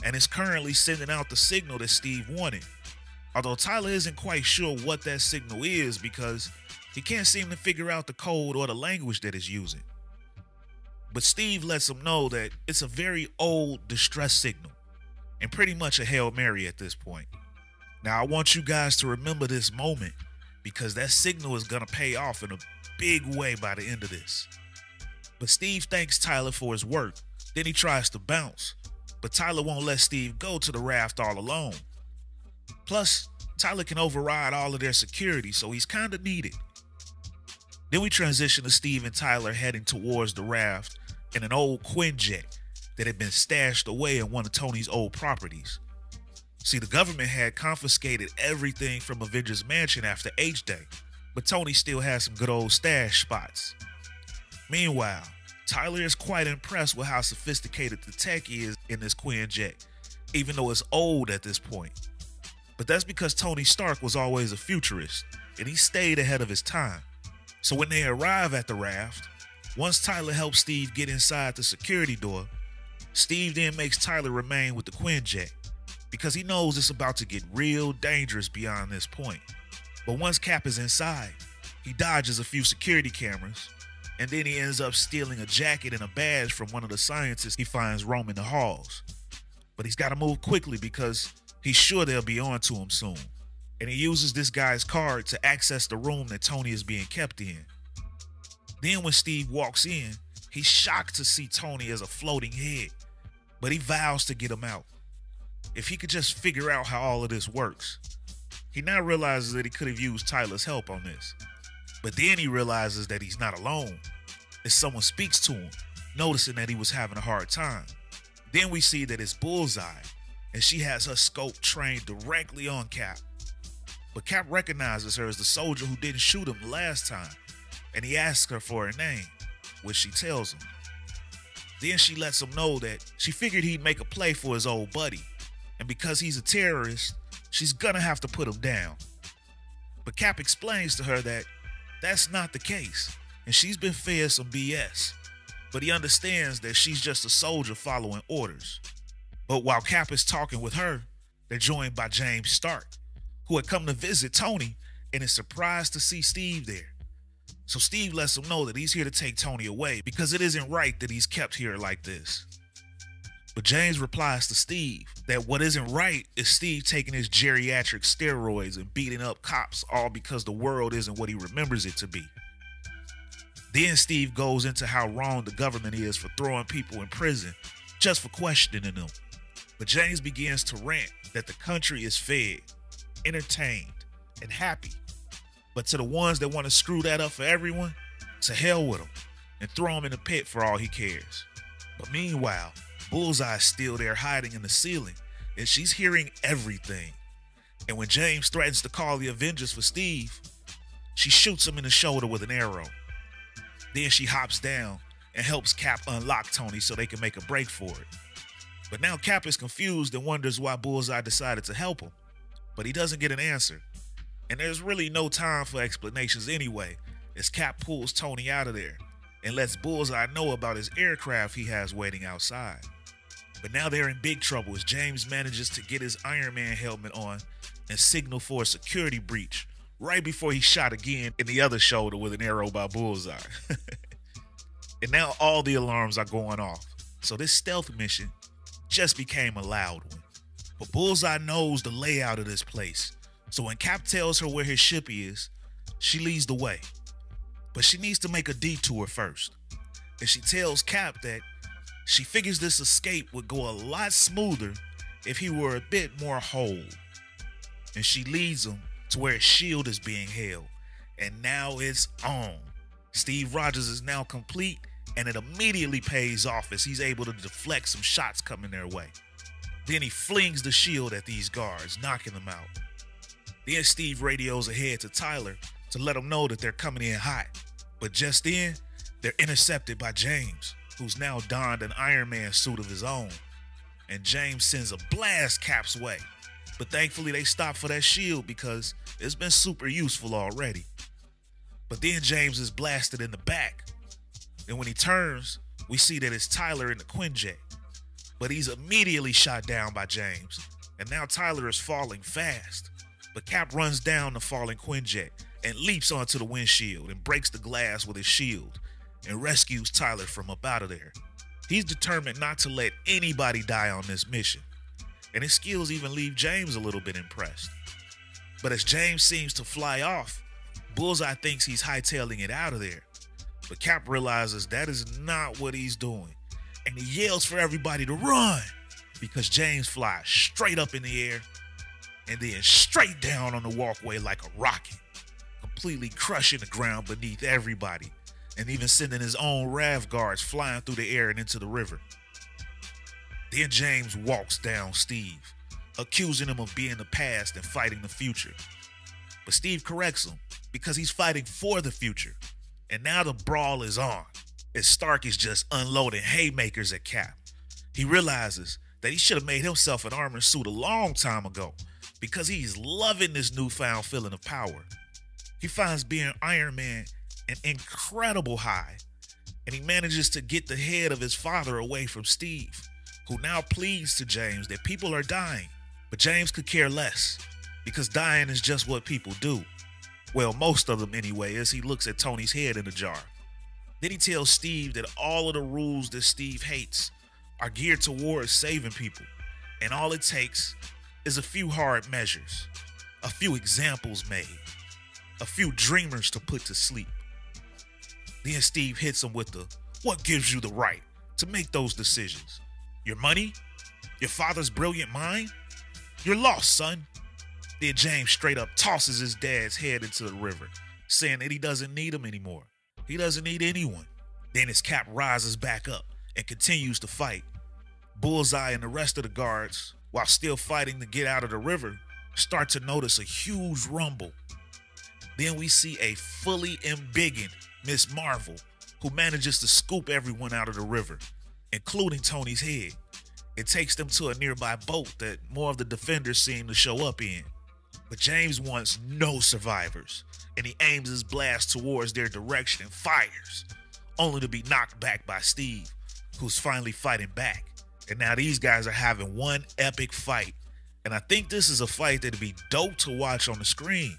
and is currently sending out the signal that Steve wanted. Although Tyler isn't quite sure what that signal is because he can't seem to figure out the code or the language that it's using. But Steve lets him know that it's a very old distress signal and pretty much a Hail Mary at this point. Now I want you guys to remember this moment because that signal is gonna pay off in a big way by the end of this. But Steve thanks Tyler for his work. Then he tries to bounce, but Tyler won't let Steve go to the raft all alone. Plus, Tyler can override all of their security, so he's kinda needed. Then we transition to Steve and Tyler heading towards the raft in an old Quinjet that had been stashed away in one of Tony's old properties. See, the government had confiscated everything from Avengers Mansion after H-Day, but Tony still has some good old stash spots. Meanwhile, Tyler is quite impressed with how sophisticated the tech is in this Quinjet, even though it's old at this point. But that's because Tony Stark was always a futurist, and he stayed ahead of his time. So when they arrive at the raft, once Tyler helps Steve get inside the security door, Steve then makes Tyler remain with the Quinjet because he knows it's about to get real dangerous beyond this point. But once Cap is inside, he dodges a few security cameras, and then he ends up stealing a jacket and a badge from one of the scientists he finds roaming the halls. But he's got to move quickly because he's sure they'll be on to him soon. And he uses this guy's card to access the room that Tony is being kept in. Then when Steve walks in, he's shocked to see Tony as a floating head, but he vows to get him out. If he could just figure out how all of this works. He now realizes that he could have used Tyler's help on this. But then he realizes that he's not alone, as someone speaks to him, noticing that he was having a hard time. Then we see that it's Bullseye, and she has her scope trained directly on Cap. But Cap recognizes her as the soldier who didn't shoot him last time, and he asks her for her name, which she tells him. Then she lets him know that she figured he'd make a play for his old buddy, and because he's a terrorist, she's gonna have to put him down. But Cap explains to her that that's not the case, and she's been fed some BS, but he understands that she's just a soldier following orders. But while Cap is talking with her, they're joined by James Stark, who had come to visit Tony and is surprised to see Steve there. So Steve lets him know that he's here to take Tony away because it isn't right that he's kept here like this. But James replies to Steve that what isn't right is Steve taking his geriatric steroids and beating up cops, all because the world isn't what he remembers it to be. Then Steve goes into how wrong the government is for throwing people in prison just for questioning them. But James begins to rant that the country is fed, entertained, and happy. But to the ones that want to screw that up for everyone, to hell with them and throw them in the pit for all he cares. But meanwhile, Bullseye's still there hiding in the ceiling, and she's hearing everything. And when James threatens to call the Avengers for Steve, she shoots him in the shoulder with an arrow. Then she hops down and helps Cap unlock Tony so they can make a break for it. But now Cap is confused and wonders why Bullseye decided to help him. But he doesn't get an answer. And there's really no time for explanations anyway, as Cap pulls Tony out of there and lets Bullseye know about his aircraft he has waiting outside. But now they're in big trouble as James manages to get his Iron Man helmet on and signal for a security breach right before he's shot again in the other shoulder with an arrow by Bullseye. And now all the alarms are going off. So this stealth mission just became a loud one. But Bullseye knows the layout of this place. So when Cap tells her where his ship is, she leads the way. But she needs to make a detour first. And she tells Cap that she figures this escape would go a lot smoother if he were a bit more whole. And she leads him to where his shield is being held. And now it's on. Steve Rogers is now complete, and it immediately pays off as he's able to deflect some shots coming their way. Then he flings the shield at these guards, knocking them out. Then Steve radios ahead to Tyler to let him know that they're coming in hot. But just then, they're intercepted by James, who's now donned an Iron Man suit of his own. And James sends a blast Cap's way. But thankfully they stop for that shield because it's been super useful already. But then James is blasted in the back. And when he turns, we see that it's Tyler in the Quinjet. But he's immediately shot down by James. And now Tyler is falling fast. But Cap runs down the falling Quinjet and leaps onto the windshield and breaks the glass with his shield and rescues Tyler from up out of there. He's determined not to let anybody die on this mission. And his skills even leave James a little bit impressed. But as James seems to fly off, Bullseye thinks he's hightailing it out of there. But Cap realizes that is not what he's doing. And he yells for everybody to run because James flies straight up in the air and then straight down on the walkway like a rocket, completely crushing the ground beneath everybody and even sending his own RAV guards flying through the air and into the river. Then James walks down Steve, accusing him of being the past and fighting the future. But Steve corrects him because he's fighting for the future. And now the brawl is on, as Stark is just unloading haymakers at Cap. He realizes that he should have made himself an armor suit a long time ago because he's loving this newfound feeling of power. He finds being Iron Man an incredible high, and he manages to get the head of his father away from Steve, who now pleads to James that people are dying. But James could care less, because dying is just what people do. Well, most of them anyway, as he looks at Tony's head in the jar. Then he tells Steve that all of the rules that Steve hates are geared towards saving people, and all it takes is a few hard measures, a few examples made, a few dreamers to put to sleep. Then Steve hits him with the, what gives you the right to make those decisions? Your money? Your father's brilliant mind? You're lost, son. Then James straight up tosses his dad's head into the river, saying that he doesn't need him anymore. He doesn't need anyone. Then his Cap rises back up and continues to fight. Bullseye and the rest of the guards, while still fighting to get out of the river, start to notice a huge rumble. Then we see a fully embiggened Miss Marvel, who manages to scoop everyone out of the river, including Tony's head. It takes them to a nearby boat that more of the defenders seem to show up in. But James wants no survivors, and he aims his blast towards their direction and fires, only to be knocked back by Steve, who's finally fighting back. And now these guys are having one epic fight. And I think this is a fight that'd be dope to watch on the screen,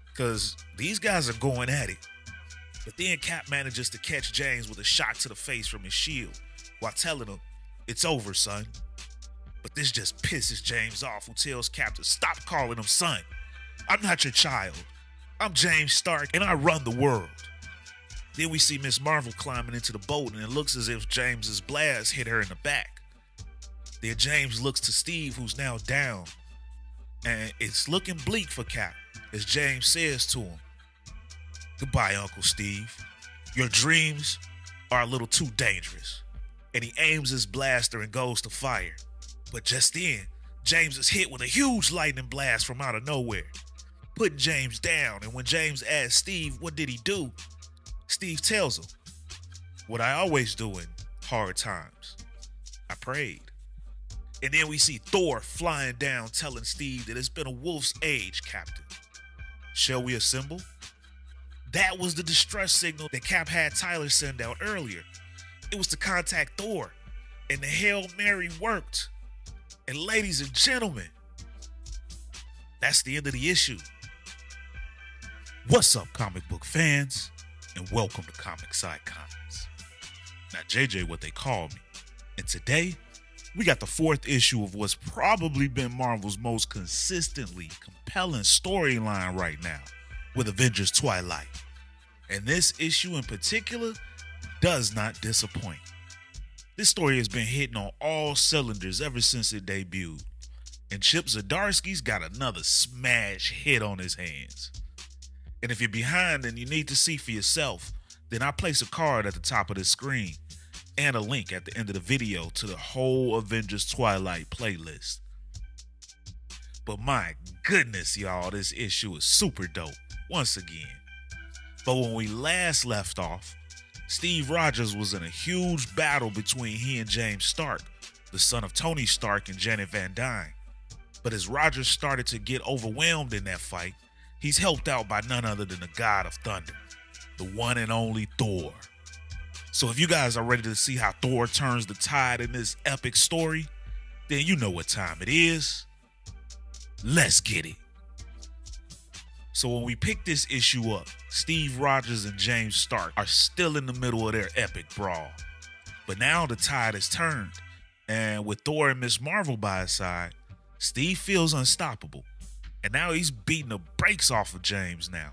because these guys are going at it. But then Cap manages to catch James with a shot to the face from his shield while telling him It's over, son. But this just pisses James off, who tells Cap to stop calling him son. I'm not your child. I'm James Stark, and I run the world. Then we see Miss Marvel climbing into the boat, and it looks as if James's blast hit her in the back. Then James looks to Steve, who's now down, and it's looking bleak for Cap, as James says to him, "Goodbye, Uncle Steve. Your dreams are a little too dangerous." And he aims his blaster and goes to fire. But just then, James is hit with a huge lightning blast from out of nowhere, putting James down. And when James asks Steve, what did he do? Steve tells him, what I always do in hard times. I prayed. And then we see Thor flying down, telling Steve that it's been a wolf's age, Captain. Shall we assemble? That was the distress signal that Cap had Tyler send out earlier. It was to contact Thor, and the Hail Mary worked. And ladies and gentlemen, that's the end of the issue. What's up, comic book fans, and welcome to Comics Icons. Now, JJ, what they call me. And today, we got the fourth issue of what's probably been Marvel's most consistently compelling storyline right now, with Avengers Twilight. And this issue in particular does not disappoint. This story has been hitting on all cylinders ever since it debuted, and Chip Zdarsky's got another smash hit on his hands. And if you're behind and you need to see for yourself, then I place a card at the top of the screen and a link at the end of the video to the whole Avengers Twilight playlist. But my goodness, y'all, this issue is super dope once again. But when we last left off, Steve Rogers was in a huge battle between he and James Stark, the son of Tony Stark and Janet Van Dyne. But as Rogers started to get overwhelmed in that fight, he's helped out by none other than the God of Thunder, the one and only Thor. So if you guys are ready to see how Thor turns the tide in this epic story, then you know what time it is. Let's get it. So when we pick this issue up, Steve Rogers and James Stark are still in the middle of their epic brawl. But now the tide has turned, and with Thor and Miss Marvel by his side, Steve feels unstoppable. And now he's beating the brakes off of James now.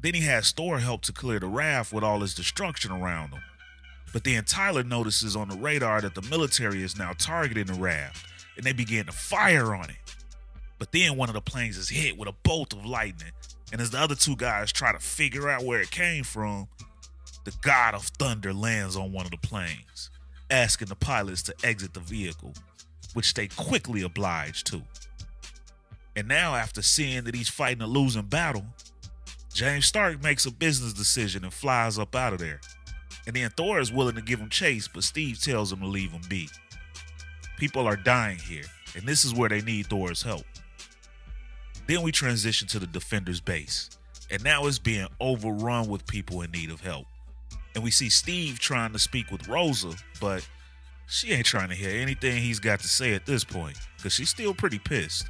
Then he has Thor help to clear the raft with all his destruction around him. But then Tyler notices on the radar that the military is now targeting the raft, and they begin to fire on it. But then one of the planes is hit with a bolt of lightning, and as the other two guys try to figure out where it came from, the God of Thunder lands on one of the planes, asking the pilots to exit the vehicle, which they quickly oblige to. And now, after seeing that he's fighting a losing battle, James Stark makes a business decision and flies up out of there. And then Thor is willing to give him chase, but Steve tells him to leave him be. People are dying here, and this is where they need Thor's help. Then we transition to the Defenders base, and now it's being overrun with people in need of help. And we see Steve trying to speak with Rosa, but she ain't trying to hear anything he's got to say at this point, because she's still pretty pissed.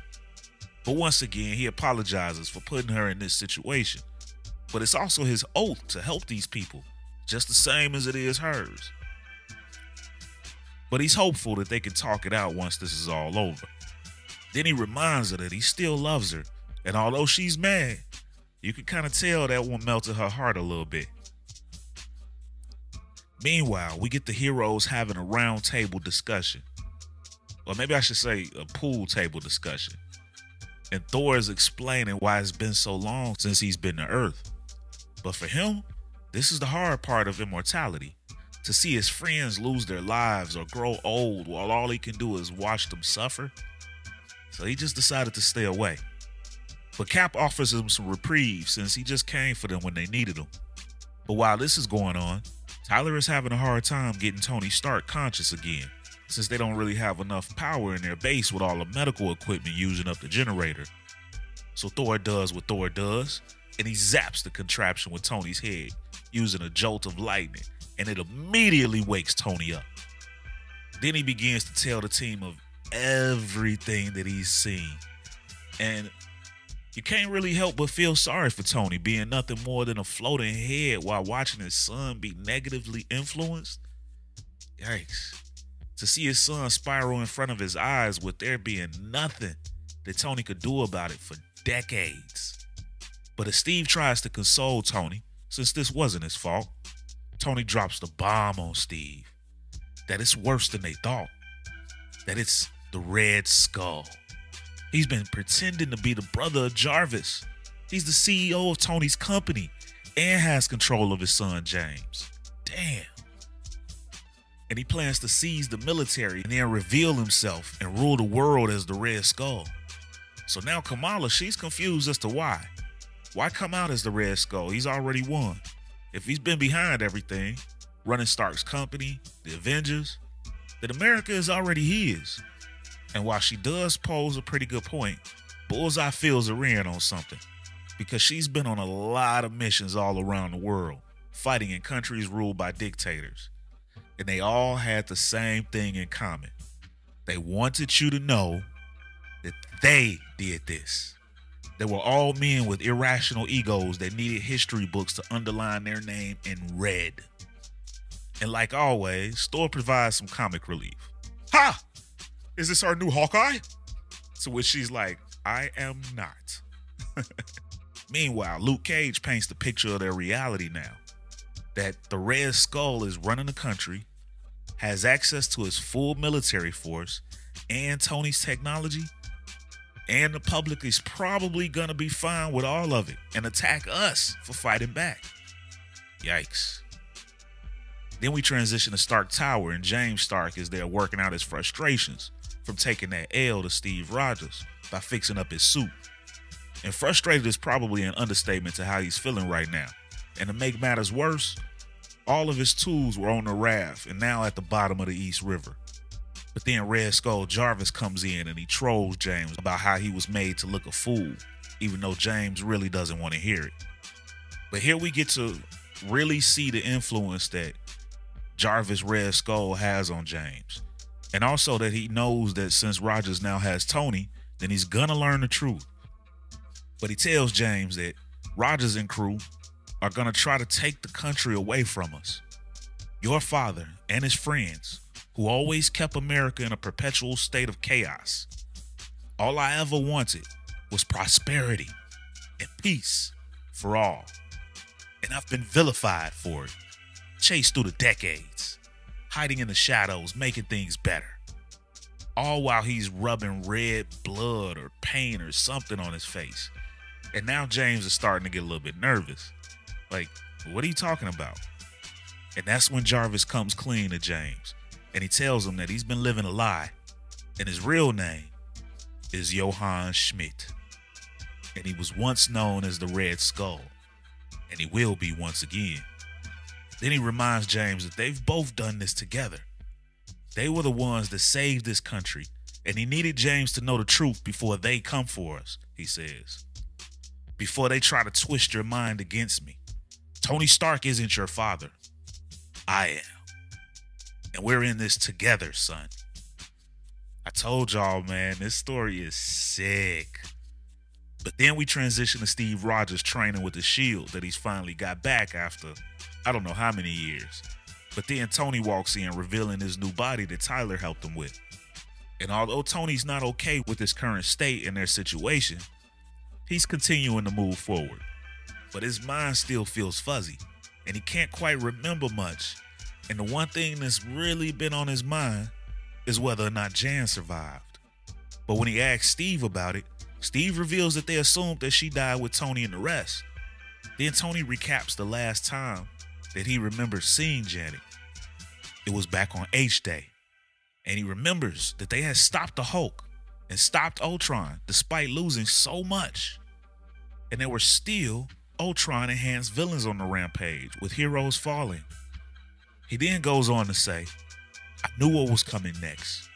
But once again, he apologizes for putting her in this situation. But it's also his oath to help these people, just the same as it is hers. But he's hopeful that they can talk it out once this is all over. Then he reminds her that he still loves her, and although she's mad, you can kind of tell that one melted her heart a little bit. Meanwhile, we get the heroes having a round table discussion. Or maybe I should say a pool table discussion. And Thor is explaining why it's been so long since he's been to Earth. But for him, this is the hard part of immortality. To see his friends lose their lives or grow old while all he can do is watch them suffer. So he just decided to stay away. But Cap offers him some reprieve since he just came for them when they needed him. But while this is going on, Tyler is having a hard time getting Tony Stark conscious again, since they don't really have enough power in their base with all the medical equipment using up the generator. So Thor does what Thor does, and he zaps the contraption with Tony's head, using a jolt of lightning, and it immediately wakes Tony up. Then he begins to tell the team of everything that he's seen. And you can't really help but feel sorry for Tony, being nothing more than a floating head while watching his son be negatively influenced. Yikes. to see his son spiral in front of his eyes with there being nothing that Tony could do about it for decades. But as Steve tries to console Tony, since this wasn't his fault, Tony drops the bomb on Steve that it's worse than they thought, that it's the Red Skull. He's been pretending to be the brother of Jarvis. He's the CEO of Tony's company and has control of his son James. Damn. And he plans to seize the military and then reveal himself and rule the world as the Red Skull. So now Kamala, she's confused as to why. Why come out as the Red Skull? He's already won. If he's been behind everything, running Stark's company, the Avengers, then America is already his. And while she does pose a pretty good point, Bullseye fills her in on something, because she's been on a lot of missions all around the world, fighting in countries ruled by dictators. And they all had the same thing in common. They wanted you to know that they did this. They were all men with irrational egos that needed history books to underline their name in red. And like always, Thor provides some comic relief. Ha! Is this our new Hawkeye? To which she's like, I am not. Meanwhile, Luke Cage paints the picture of their reality now. That the Red Skull is running the country, has access to his full military force and Tony's technology, and the public is probably gonna be fine with all of it and attack us for fighting back. Yikes. Then we transition to Stark Tower, and James Stark is there working out his frustrations from taking that L to Steve Rogers by fixing up his suit. And frustrated is probably an understatement to how he's feeling right now. And to make matters worse, all of his tools were on the raft and now at the bottom of the East River. But then Red Skull Jarvis comes in and he trolls James about how he was made to look a fool, even though James really doesn't want to hear it. But here we get to really see the influence that Jarvis Red Skull has on James. And also that he knows that since Rogers now has Tony, then he's gonna learn the truth. But he tells James that Rogers and crew are gonna try to take the country away from us. Your father and his friends, who always kept America in a perpetual state of chaos. All I ever wanted was prosperity and peace for all. And I've been vilified for it, chased through the decades, hiding in the shadows, making things better. All while he's rubbing red blood or paint or something on his face. And now James is starting to get a little bit nervous. Like, what are you talking about? And that's when Jarvis comes clean to James. And he tells him that he's been living a lie. And his real name is Johann Schmidt. And he was once known as the Red Skull. And he will be once again. Then he reminds James that they've both done this together. They were the ones that saved this country. And he needed James to know the truth before they come for us, he says. Before they try to twist your mind against me. Tony Stark isn't your father. I am. And we're in this together, son. I told y'all, man, this story is sick. But then we transition to Steve Rogers training with the shield that he's finally got back after I don't know how many years. But then Tony walks in revealing his new body that Tyler helped him with. And although Tony's not okay with his current state and their situation, he's continuing to move forward. But his mind still feels fuzzy and he can't quite remember much. And the one thing that's really been on his mind is whether or not Jan survived. But when he asks Steve about it, Steve reveals that they assumed that she died with Tony and the rest. Then Tony recaps the last time that he remembers seeing Janet. It was back on H-Day. And he remembers that they had stopped the Hulk and stopped Ultron despite losing so much. And there were still Ultron-enhanced villains on the rampage with heroes falling. He then goes on to say, I knew what was coming next.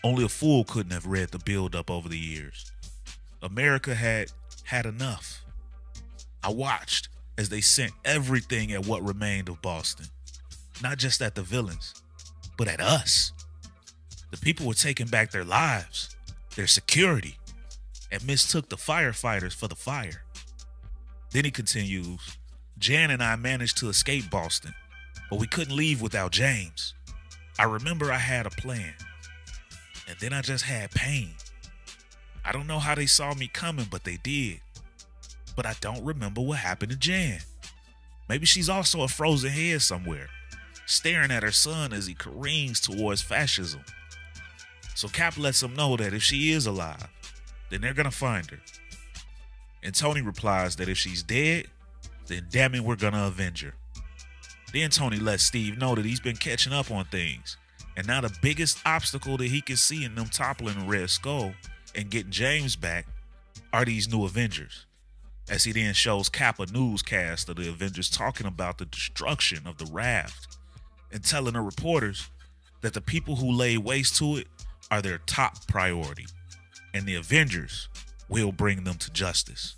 Only a fool couldn't have read the build-up over the years. America had had enough. I watched as they sent everything at what remained of Boston. Not just at the villains, but at us. The people were taking back their lives, their security, and mistook the firefighters for the fire. Then he continues, Jan and I managed to escape Boston, but we couldn't leave without James. I remember I had a plan, and then I just had pain. I don't know how they saw me coming, but they did. But I don't remember what happened to Jan. Maybe she's also a frozen head somewhere, staring at her son as he careens towards fascism. So Cap lets him know that if she is alive, then they're gonna find her. And Tony replies that if she's dead, then damn it, we're gonna avenge her. Then Tony lets Steve know that he's been catching up on things, and now the biggest obstacle that he can see in them toppling Red Skull and getting James back are these new Avengers. As he then shows Cap a newscast of the Avengers talking about the destruction of the raft and telling the reporters that the people who lay waste to it are their top priority, and the Avengers will bring them to justice.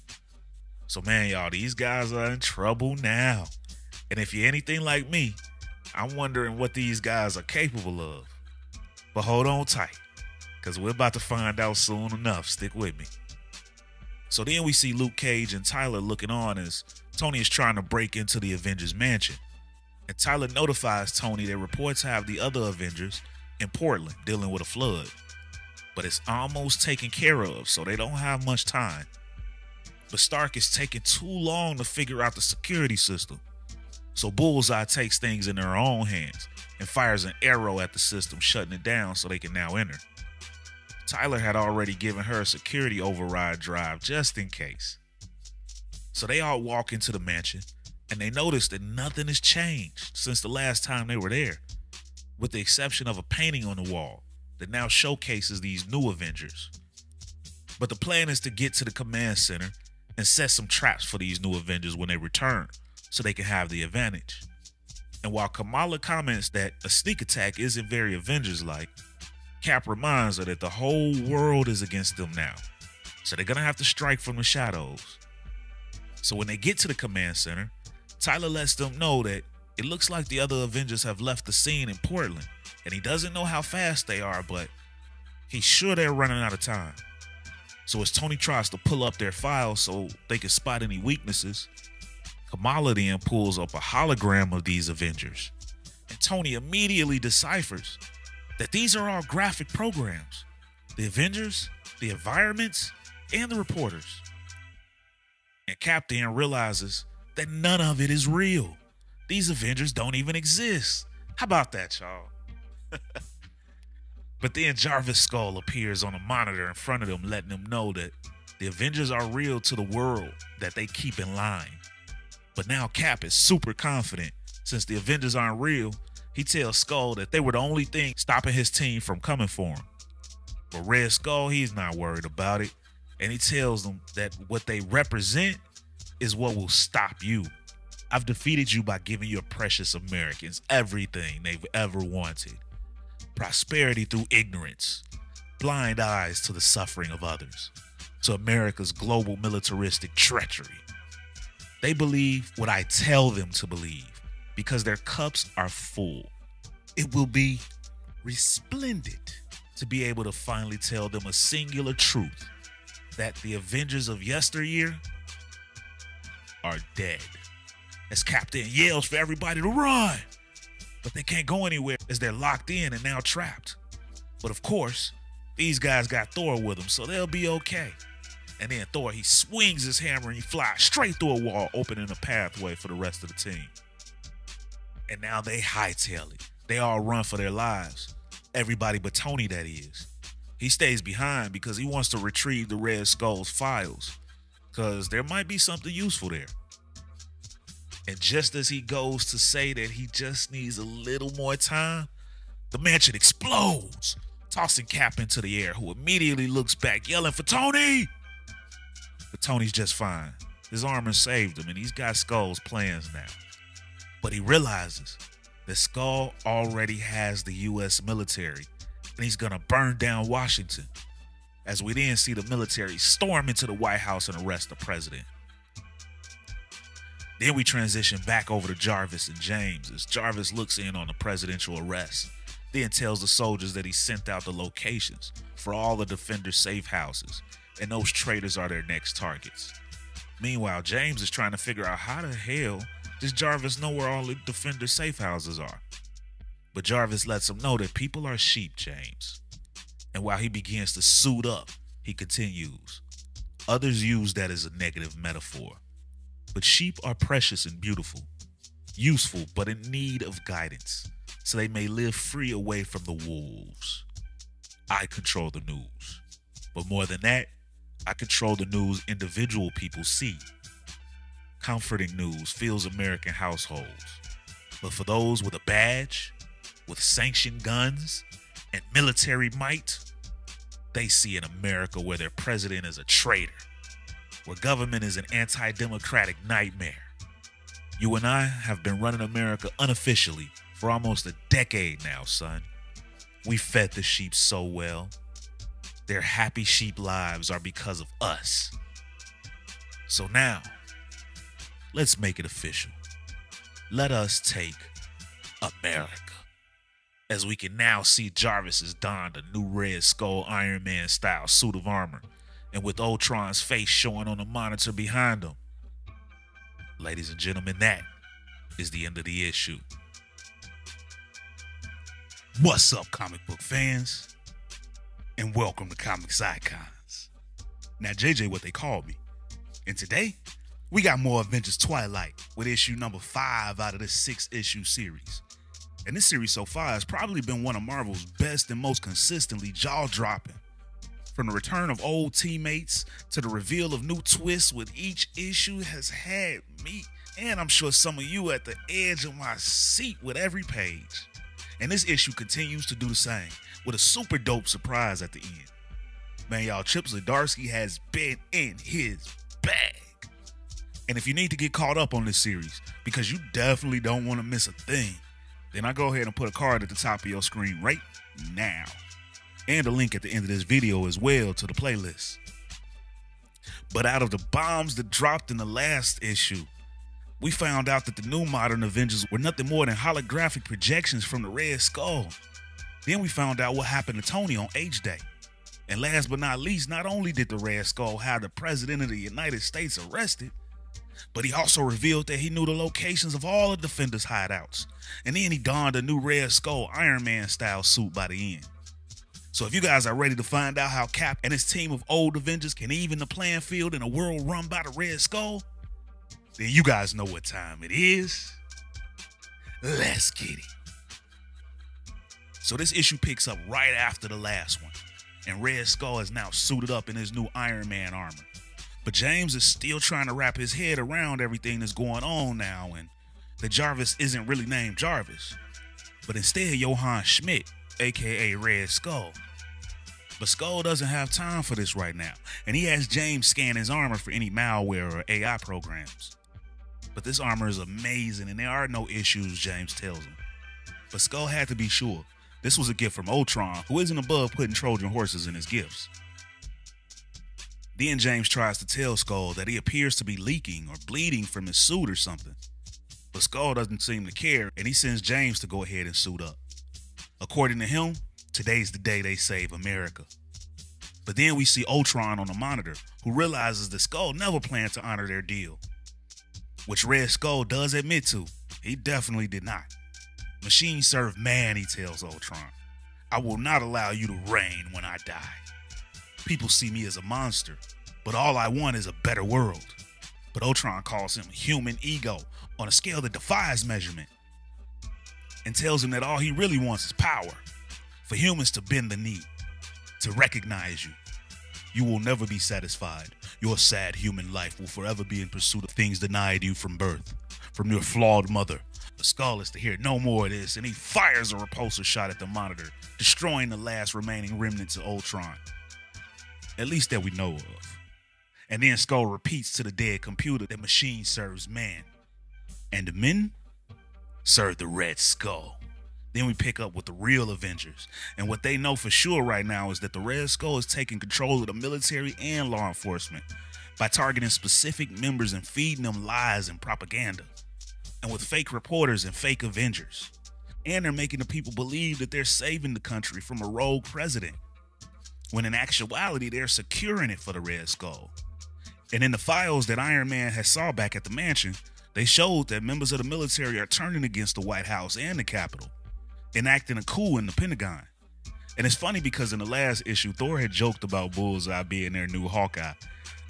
So man, y'all, these guys are in trouble now. And if you're anything like me, I'm wondering what these guys are capable of. But hold on tight, because we're about to find out soon enough. Stick with me. So then we see Luke Cage and Tyler looking on as Tony is trying to break into the Avengers mansion. And Tyler notifies Tony that reports have the other Avengers in Portland dealing with a flood. But it's almost taken care of, so they don't have much time. But Stark is taking too long to figure out the security system. So Bullseye takes things in their own hands and fires an arrow at the system, shutting it down so they can now enter. Tyler had already given her a security override drive just in case. So they all walk into the mansion and they notice that nothing has changed since the last time they were there, with the exception of a painting on the wall that now showcases these new Avengers. But the plan is to get to the command center and set some traps for these new Avengers when they return so they can have the advantage. And while Kamala comments that a sneak attack isn't very Avengers-like, Cap reminds her that the whole world is against them now, so they're gonna have to strike from the shadows. So when they get to the command center, Tyler lets them know that it looks like the other Avengers have left the scene in Portland, and he doesn't know how fast they are, but he's sure they're running out of time. So as Tony tries to pull up their files so they can spot any weaknesses, Kamala then pulls up a hologram of these Avengers, and Tony immediately deciphers that these are all graphic programs: the Avengers, the environments, and the reporters. And Cap then realizes that none of it is real. These Avengers don't even exist. How about that, y'all? But then Jarvis' skull appears on a monitor in front of them, letting them know that the Avengers are real to the world that they keep in line. But now Cap is super confident. Since the Avengers aren't real, he tells Skull that they were the only thing stopping his team from coming for him. But Red Skull, he's not worried about it. And he tells them that what they represent is what will stop you. I've defeated you by giving your precious Americans everything they've ever wanted. Prosperity through ignorance, blind eyes to the suffering of others, to America's global militaristic treachery. They believe what I tell them to believe because their cups are full. It will be resplendent to be able to finally tell them a singular truth, that the Avengers of yesteryear are dead. As Captain yells for everybody to run, but they can't go anywhere as they're locked in and now trapped. But of course, these guys got Thor with them, so they'll be okay. And then Thor, he swings his hammer and he flies straight through a wall, opening a pathway for the rest of the team. And now they hightail it. They all run for their lives. Everybody but Tony, that is. He stays behind because he wants to retrieve the Red Skull's files, because there might be something useful there. And just as he goes to say that he just needs a little more time, the mansion explodes, tossing Cap into the air, who immediately looks back, yelling for Tony. But Tony's just fine. His armor saved him, and he's got Skull's plans now. But he realizes that Skull already has the U.S. military, and he's gonna burn down Washington, as we then see the military storm into the White House and arrest the president. Then we transition back over to Jarvis and James as Jarvis looks in on the presidential arrest, then tells the soldiers that he sent out the locations for all the Defender safe houses, and those traitors are their next targets. Meanwhile, James is trying to figure out how the hell does Jarvis know where all the Defender safe houses are. But Jarvis lets him know that people are sheep, James. And while he begins to suit up, he continues. Others use that as a negative metaphor. But sheep are precious and beautiful, useful but in need of guidance, so they may live free away from the wolves. I control the news. But more than that, I control the news individual people see. Comforting news fills American households. But for those with a badge, with sanctioned guns, and military might, they see an America where their president is a traitor, where government is an anti-democratic nightmare. You and I have been running America unofficially for almost a decade now, son. We fed the sheep so well. Their happy sheep lives are because of us. So now, let's make it official. Let us take America. As we can now see Jarvis has donned a new Red Skull Iron Man style suit of armor, and with Ultron's face showing on the monitor behind him. Ladies and gentlemen, that is the end of the issue. What's up, comic book fans? And welcome to Comics Icons. Now, JJ, what they call me. And today, we got more Avengers Twilight with issue number 5 out of this 6-issue series. And this series so far has probably been one of Marvel's best and most consistently jaw-dropping. From the return of old teammates to the reveal of new twists with each issue has had me, and I'm sure some of you, at the edge of my seat with every page. And this issue continues to do the same, with a super dope surprise at the end. Man, y'all, Chip Zdarsky has been in his bag. And if you need to get caught up on this series, because you definitely don't want to miss a thing, then I go ahead and put a card at the top of your screen right now. And a link at the end of this video as well to the playlist. But out of the bombs that dropped in the last issue, we found out that the new modern Avengers were nothing more than holographic projections from the Red Skull. Then we found out what happened to Tony on H-Day. And last but not least, not only did the Red Skull have the President of the United States arrested, but he also revealed that he knew the locations of all the Defenders' hideouts. And then he donned a new Red Skull Iron Man style suit by the end. So if you guys are ready to find out how Cap and his team of old Avengers can even the playing field in a world run by the Red Skull, then you guys know what time it is. Let's get it. So this issue picks up right after the last one, and Red Skull is now suited up in his new Iron Man armor. But James is still trying to wrap his head around everything that's going on now, and that Jarvis isn't really named Jarvis, but instead Johann Schmidt, aka Red Skull. But Skull doesn't have time for this right now, and he has James scan his armor for any malware or AI programs. But this armor is amazing, and there are no issues, James tells him. But Skull had to be sure this was a gift from Ultron, who isn't above putting Trojan horses in his gifts. Then James tries to tell Skull that he appears to be leaking or bleeding from his suit or something. But Skull doesn't seem to care, and he sends James to go ahead and suit up. According to him, today's the day they save America. But then we see Ultron on the monitor, who realizes that Skull never planned to honor their deal. Which Red Skull does admit to. He definitely did not. Machines serve man, he tells Ultron. I will not allow you to reign when I die. People see me as a monster, but all I want is a better world. But Ultron calls him a human ego on a scale that defies measurement, and tells him that all he really wants is power, for humans to bend the knee, to recognize you. You will never be satisfied. Your sad human life will forever be in pursuit of things denied you from birth, from your flawed mother. The Skull is to hear no more of this, and he fires a repulsor shot at the monitor, destroying the last remaining remnants of Ultron. At least that we know of. And then Skull repeats to the dead computer that machine serves man, and the men serve the Red Skull. Then we pick up with the real Avengers, and what they know for sure right now is that the Red Skull is taking control of the military and law enforcement by targeting specific members and feeding them lies and propaganda, and with fake reporters and fake Avengers. And they're making the people believe that they're saving the country from a rogue president, when in actuality they're securing it for the Red Skull. And in the files that Iron Man has saw back at the mansion, they showed that members of the military are turning against the White House and the Capitol. enacting a coup in the Pentagon. And it's funny because in the last issue, Thor had joked about Bullseye being their new Hawkeye.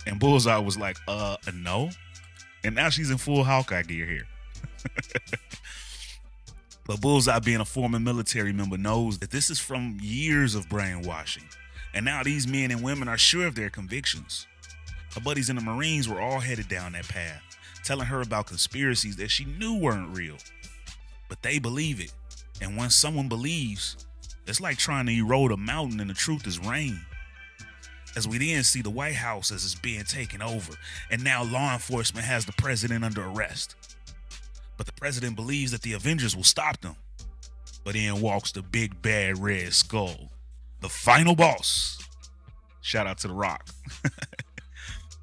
And Bullseye was like, no. And now she's in full Hawkeye gear here. But Bullseye, being a former military member, knows that this is from years of brainwashing. And now these men and women are sure of their convictions. Her buddies in the Marines were all headed down that path, telling her about conspiracies that she knew weren't real. But they believe it. And when someone believes, it's like trying to erode a mountain and the truth is rain. As we then see the White House as it's being taken over, and now law enforcement has the president under arrest. But the president believes that the Avengers will stop them. But in walks the big bad Red Skull, the final boss. Shout out to The Rock.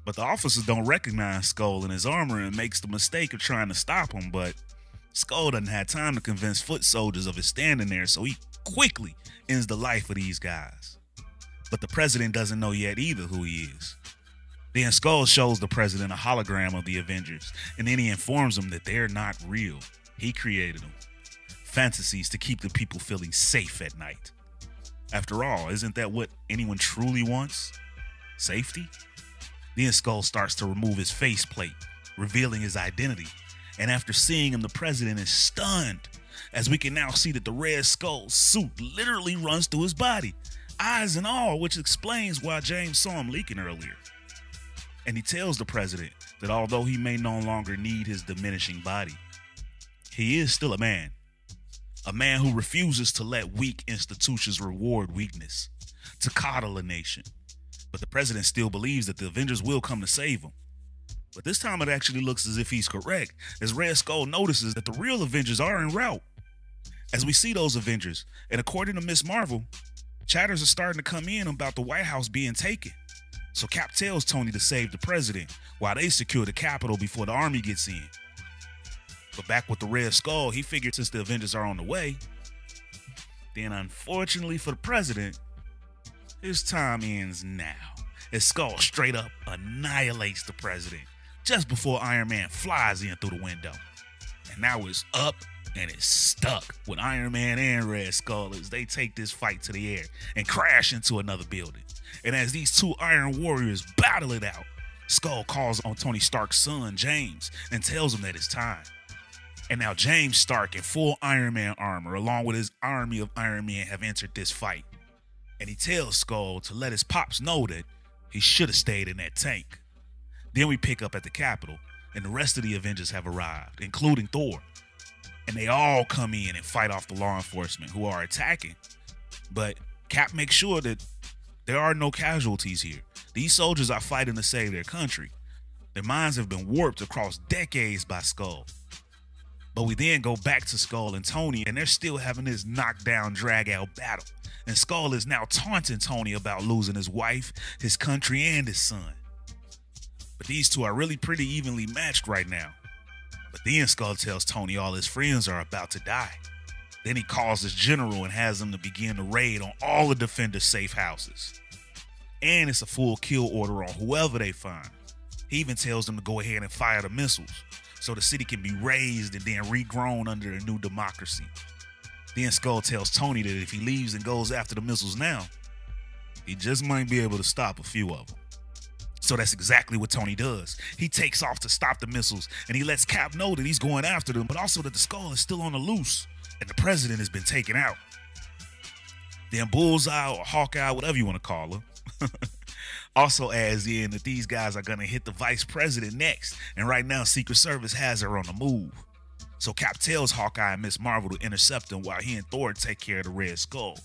But the officers don't recognize Skull in his armor and makes the mistake of trying to stop him, but Skull doesn't have time to convince foot soldiers of his standing there, so he quickly ends the life of these guys. But the president doesn't know yet either who he is. Then Skull shows the president a hologram of the Avengers, and then he informs him that they're not real. He created them. Fantasies to keep the people feeling safe at night. After all, isn't that what anyone truly wants? Safety? Then Skull starts to remove his faceplate, revealing his identity. And after seeing him, the president is stunned, as we can now see that the Red Skull's suit literally runs through his body, eyes and all, which explains why James saw him leaking earlier. And he tells the president that although he may no longer need his diminishing body, he is still a man who refuses to let weak institutions reward weakness, to coddle a nation. But the president still believes that the Avengers will come to save him. But this time it actually looks as if he's correct, as Red Skull notices that the real Avengers are en route. As we see those Avengers, and according to Ms. Marvel, chatters are starting to come in about the White House being taken. So Cap tells Tony to save the president while they secure the Capitol before the army gets in. But back with the Red Skull, he figured since the Avengers are on the way, then unfortunately for the president, his time ends now, as Skull straight up annihilates the president just before Iron Man flies in through the window. And now it's up and it's stuck with Iron Man and Red Skull as they take this fight to the air and crash into another building. And as these two Iron Warriors battle it out, Skull calls on Tony Stark's son, James, and tells him that it's time. And now James Stark in full Iron Man armor, along with his army of Iron Men, have entered this fight. And he tells Skull to let his pops know that he should have stayed in that tank. Then we pick up at the Capitol, and the rest of the Avengers have arrived, including Thor. And they all come in and fight off the law enforcement who are attacking. But Cap makes sure that there are no casualties here. These soldiers are fighting to save their country. Their minds have been warped across decades by Skull. But we then go back to Skull and Tony, and they're still having this knockdown, drag-out battle. And Skull is now taunting Tony about losing his wife, his country, and his son. But these two are really pretty evenly matched right now. But then Skull tells Tony all his friends are about to die. Then he calls his general and has them to begin the raid on all the Defenders' safe houses. And it's a full kill order on whoever they find. He even tells them to go ahead and fire the missiles, so the city can be raised and then regrown under a new democracy. Then Skull tells Tony that if he leaves and goes after the missiles now, he just might be able to stop a few of them. So that's exactly what Tony does. He takes off to stop the missiles, and he lets Cap know that he's going after them, but also that the Skull is still on the loose, and the president has been taken out. Then Bullseye or Hawkeye, whatever you want to call her, also adds in that these guys are going to hit the vice president next, and right now Secret Service has her on the move. So Cap tells Hawkeye and Ms. Marvel to intercept them while he and Thor take care of the Red Skull.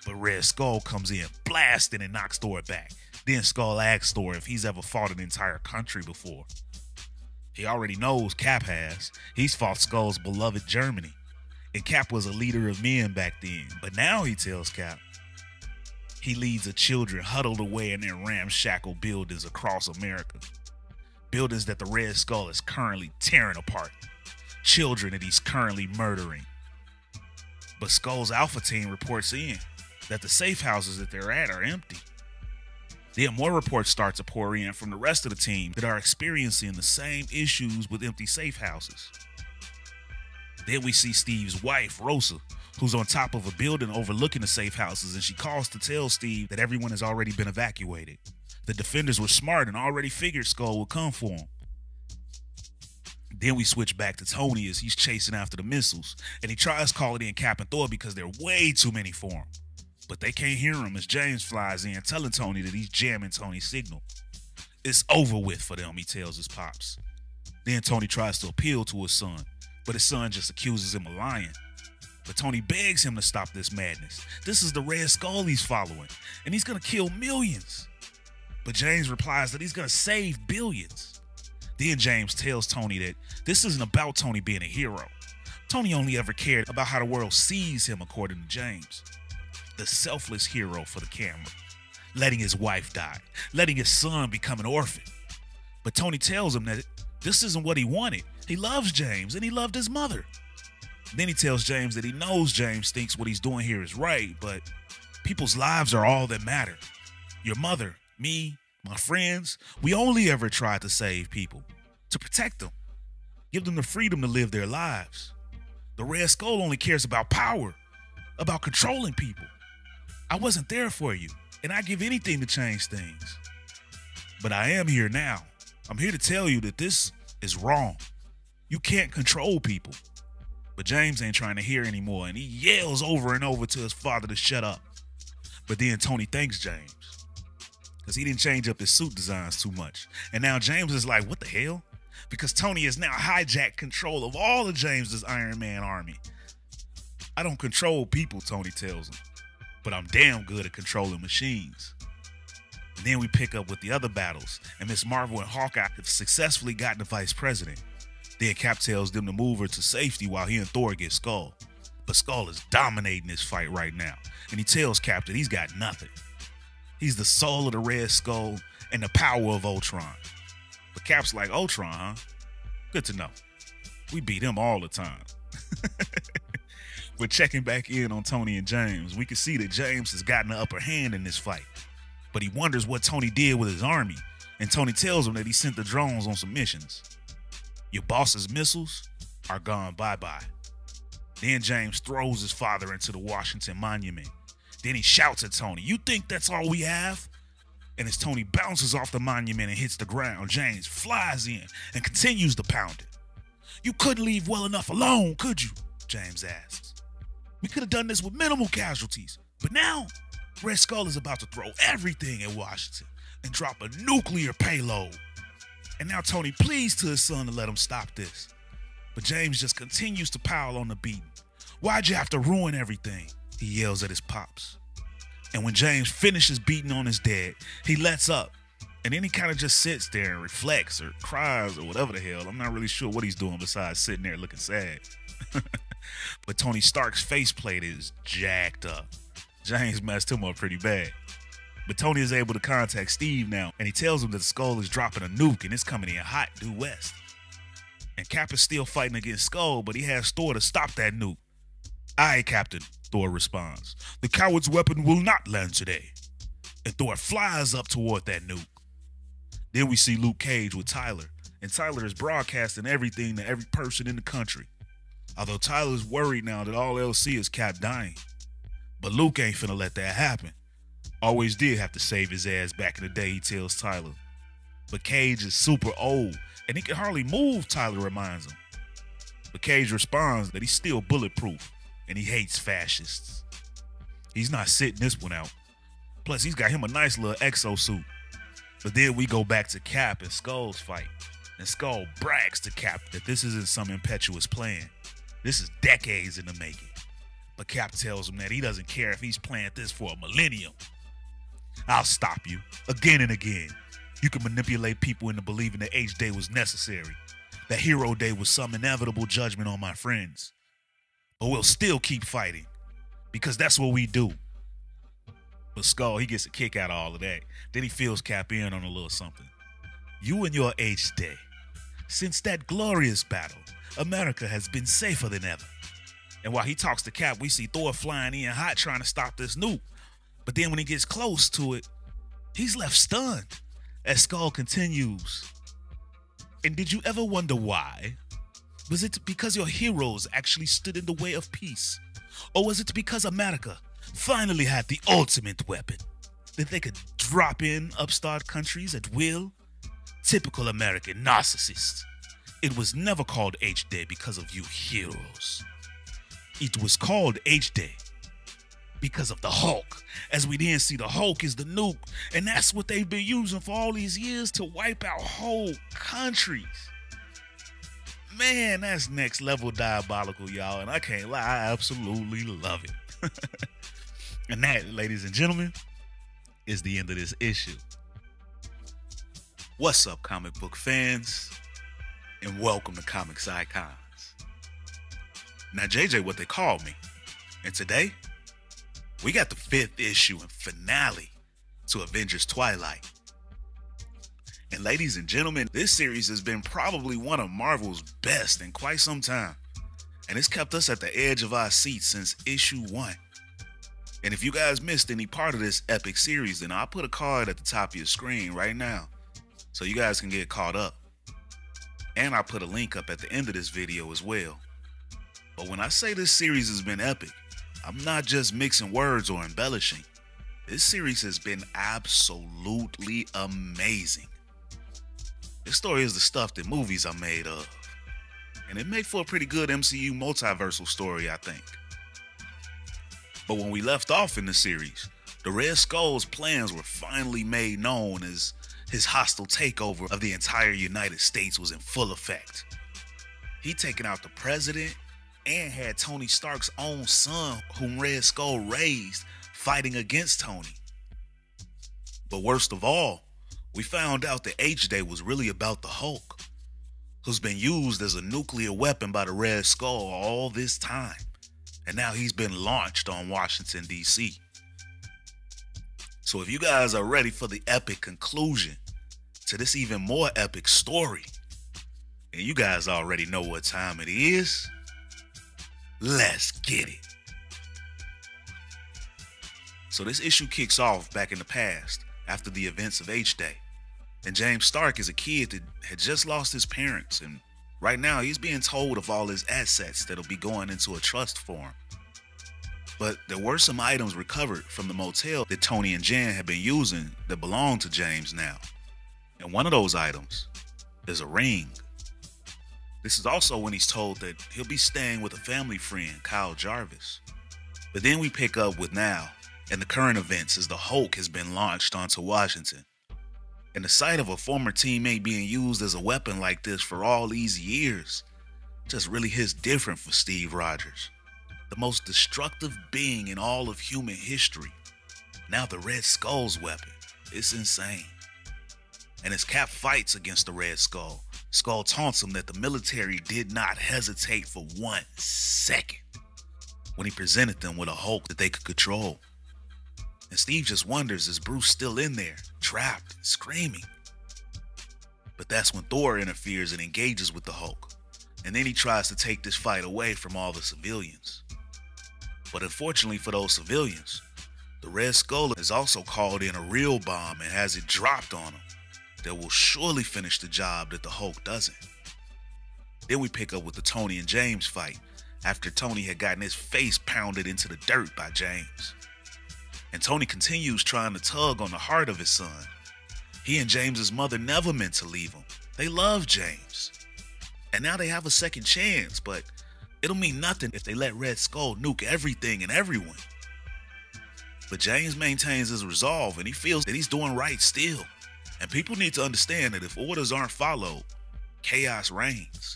But Red Skull comes in blasting and knocks Thor back. Then Skull asks Thor if he's ever fought an entire country before. He already knows Cap has. He's fought Skull's beloved Germany. And Cap was a leader of men back then. But now he tells Cap he leads the children huddled away in their ramshackle buildings across America. Buildings that the Red Skull is currently tearing apart. Children that he's currently murdering. But Skull's Alpha team reports in that the safe houses that they're at are empty. Then more reports start to pour in from the rest of the team that are experiencing the same issues with empty safe houses. Then we see Steve's wife, Rosa, who's on top of a building overlooking the safe houses, and she calls to tell Steve that everyone has already been evacuated. The defenders were smart and already figured Skull would come for him. Then we switch back to Tony as he's chasing after the missiles, and he tries calling in Cap and Thor because there are way too many for him. But they can't hear him as James flies in, telling Tony that he's jamming Tony's signal. It's over with for them, he tells his pops. Then Tony tries to appeal to his son, but his son just accuses him of lying. But Tony begs him to stop this madness. This is the Red Skull he's following, and he's gonna kill millions. But James replies that he's gonna save billions. Then James tells Tony that this isn't about Tony being a hero. Tony only ever cared about how the world sees him, according to James. The selfless hero for the camera, letting his wife die, letting his son become an orphan. But Tony tells him that this isn't what he wanted. He loves James and he loved his mother. Then he tells James that he knows James thinks what he's doing here is right, but people's lives are all that matter. Your mother, me, my friends, we only ever try to save people, to protect them, give them the freedom to live their lives. The Red Skull only cares about power, about controlling people. I wasn't there for you, and I'd give anything to change things. But I am here now. I'm here to tell you that this is wrong. You can't control people. But James ain't trying to hear anymore, and he yells over and over to his father to shut up. But then Tony thanks James, because he didn't change up his suit designs too much. And now James is like, what the hell? Because Tony has now hijacked control of all of James's Iron Man army. I don't control people, Tony tells him, but I'm damn good at controlling machines. And then we pick up with the other battles, and Miss Marvel and Hawkeye have successfully gotten the vice president. Then Cap tells them to move her to safety while he and Thor get Skull. But Skull is dominating this fight right now, and he tells Cap that he's got nothing. He's the soul of the Red Skull and the power of Ultron. But Cap's like, Ultron, huh? Good to know. We beat him all the time. We're checking back in on Tony and James. We can see that James has gotten the upper hand in this fight. But he wonders what Tony did with his army. And Tony tells him that he sent the drones on some missions. Your boss's missiles are gone bye-bye. Then James throws his father into the Washington Monument. Then he shouts at Tony, you think that's all we have? And as Tony bounces off the monument and hits the ground, James flies in and continues to pound it. You couldn't leave well enough alone, could you? James asks. We could have done this with minimal casualties, but now Red Skull is about to throw everything at Washington and drop a nuclear payload. And now Tony pleads to his son to let him stop this. But James just continues to pile on the beating. Why'd you have to ruin everything? He yells at his pops. And when James finishes beating on his dad, he lets up. And then he kind of just sits there and reflects or cries or whatever the hell. I'm not really sure what he's doing besides sitting there looking sad. But Tony Stark's faceplate is jacked up. James messed him up pretty bad. But Tony is able to contact Steve now, and he tells him that the Skull is dropping a nuke and it's coming in hot due west. And Cap is still fighting against Skull, but he has Thor to stop that nuke. Aye, Captain, Thor responds. The coward's weapon will not land today. And Thor flies up toward that nuke. Then we see Luke Cage with Tyler, and Tyler is broadcasting everything to every person in the country. Although Tyler's worried now that all they'll see is Cap dying. But Luke ain't finna let that happen. Always did have to save his ass back in the day, he tells Tyler. But Cage is super old, and he can hardly move, Tyler reminds him. But Cage responds that he's still bulletproof, and he hates fascists. He's not sitting this one out. Plus, he's got him a nice little exosuit. But then we go back to Cap and Skull's fight. And Skull brags to Cap that this isn't some impetuous plan. This is decades in the making. But Cap tells him that he doesn't care if he's planned this for a millennium. I'll stop you, again and again. You can manipulate people into believing that H-Day was necessary. That Hero Day was some inevitable judgment on my friends. But we'll still keep fighting, because that's what we do. But Skull, he gets a kick out of all of that. Then he fills Cap in on a little something. You and your H-Day. Since that glorious battle, America has been safer than ever. And while he talks to Cap, we see Thor flying in hot trying to stop this nuke. But then when he gets close to it, he's left stunned as Skull continues. And did you ever wonder why? Was it because your heroes actually stood in the way of peace? Or was it because America finally had the ultimate weapon that they could drop in upstart countries at will? Typical American narcissists. It was never called H-Day because of you heroes. It was called H-Day because of the Hulk, as we then see the Hulk is the nuke, and that's what they've been using for all these years to wipe out whole countries. Man, that's next level diabolical, y'all, and I can't lie, I absolutely love it. And that, ladies and gentlemen, is the end of this issue. What's up, comic book fans, and welcome to Comics Icons. Now, JJ, what they call me, and today, we got the 5th issue and finale to Avengers Twilight. And ladies and gentlemen, this series has been probably one of Marvel's best in quite some time. And it's kept us at the edge of our seats since issue 1. And if you guys missed any part of this epic series, then I'll put a card at the top of your screen right now so you guys can get caught up. And I'll put a link up at the end of this video as well. But when I say this series has been epic, I'm not just mixing words or embellishing. This series has been absolutely amazing. This story is the stuff that movies are made of. And it made for a pretty good MCU multiversal story, I think. But when we left off in the series, the Red Skull's plans were finally made known as his hostile takeover of the entire United States was in full effect. He'd taken out the president and had Tony Stark's own son, whom Red Skull raised, fighting against Tony. But worst of all, we found out that H-Day was really about the Hulk, who's been used as a nuclear weapon by the Red Skull all this time, and now he's been launched on Washington, D.C. So if you guys are ready for the epic conclusion to this even more epic story, and you guys already know what time it is, let's get it. So this issue kicks off back in the past after the events of H-Day. And James Stark is a kid that had just lost his parents, and right now he's being told of all his assets that'll be going into a trust for him. But there were some items recovered from the motel that Tony and Jan had been using that belong to James now. And one of those items is a ring. This is also when he's told that he'll be staying with a family friend, Kyle Jarvis. But then we pick up with now and the current events as the Hulk has been launched onto Washington. And the sight of a former teammate being used as a weapon like this for all these years just really hits different for Steve Rogers. The most destructive being in all of human history. Now the Red Skull's weapon. It's insane. And as Cap fights against the Red Skull, Skull taunts him that the military did not hesitate for 1 second when he presented them with a Hulk that they could control. And Steve just wonders, is Bruce still in there, trapped, screaming? But that's when Thor interferes and engages with the Hulk. And then he tries to take this fight away from all the civilians. But unfortunately for those civilians, the Red Skull has also called in a real bomb and has it dropped on him that will surely finish the job that the Hulk doesn't. Then we pick up with the Tony and James fight after Tony had gotten his face pounded into the dirt by James. And Tony continues trying to tug on the heart of his son. He and James's mother never meant to leave him. They love James. And now they have a second chance, but it'll mean nothing if they let Red Skull nuke everything and everyone. But James maintains his resolve and he feels that he's doing right still. And people need to understand that if orders aren't followed, chaos reigns.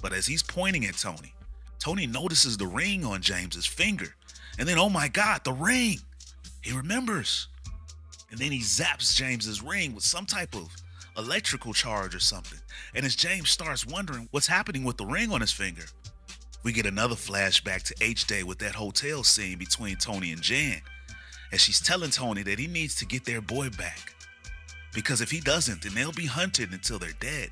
But as he's pointing at Tony, Tony notices the ring on James's finger. And then, oh my God, the ring! He remembers. And then he zaps James's ring with some type of electrical charge or something. And as James starts wondering what's happening with the ring on his finger, we get another flashback to H-Day with that hotel scene between Tony and Jan. And she's telling Tony that he needs to get their boy back. Because if he doesn't, then they'll be hunted until they're dead.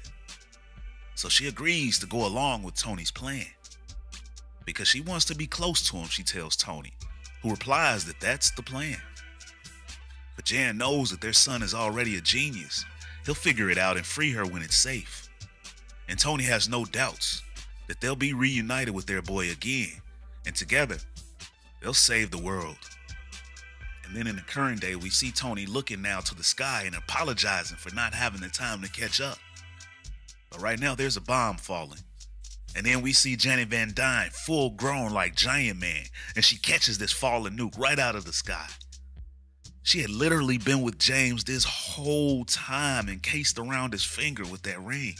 So she agrees to go along with Tony's plan. Because she wants to be close to him, she tells Tony, who replies that that's the plan. But Jan knows that their son is already a genius. He'll figure it out and free her when it's safe. And Tony has no doubts that they'll be reunited with their boy again, and together, they'll save the world. And then in the current day, we see Tony looking now to the sky and apologizing for not having the time to catch up. But right now, there's a bomb falling. And then we see Janet Van Dyne, full grown like Giant Man, and she catches this falling nuke right out of the sky. She had literally been with James this whole time, encased around his finger with that ring.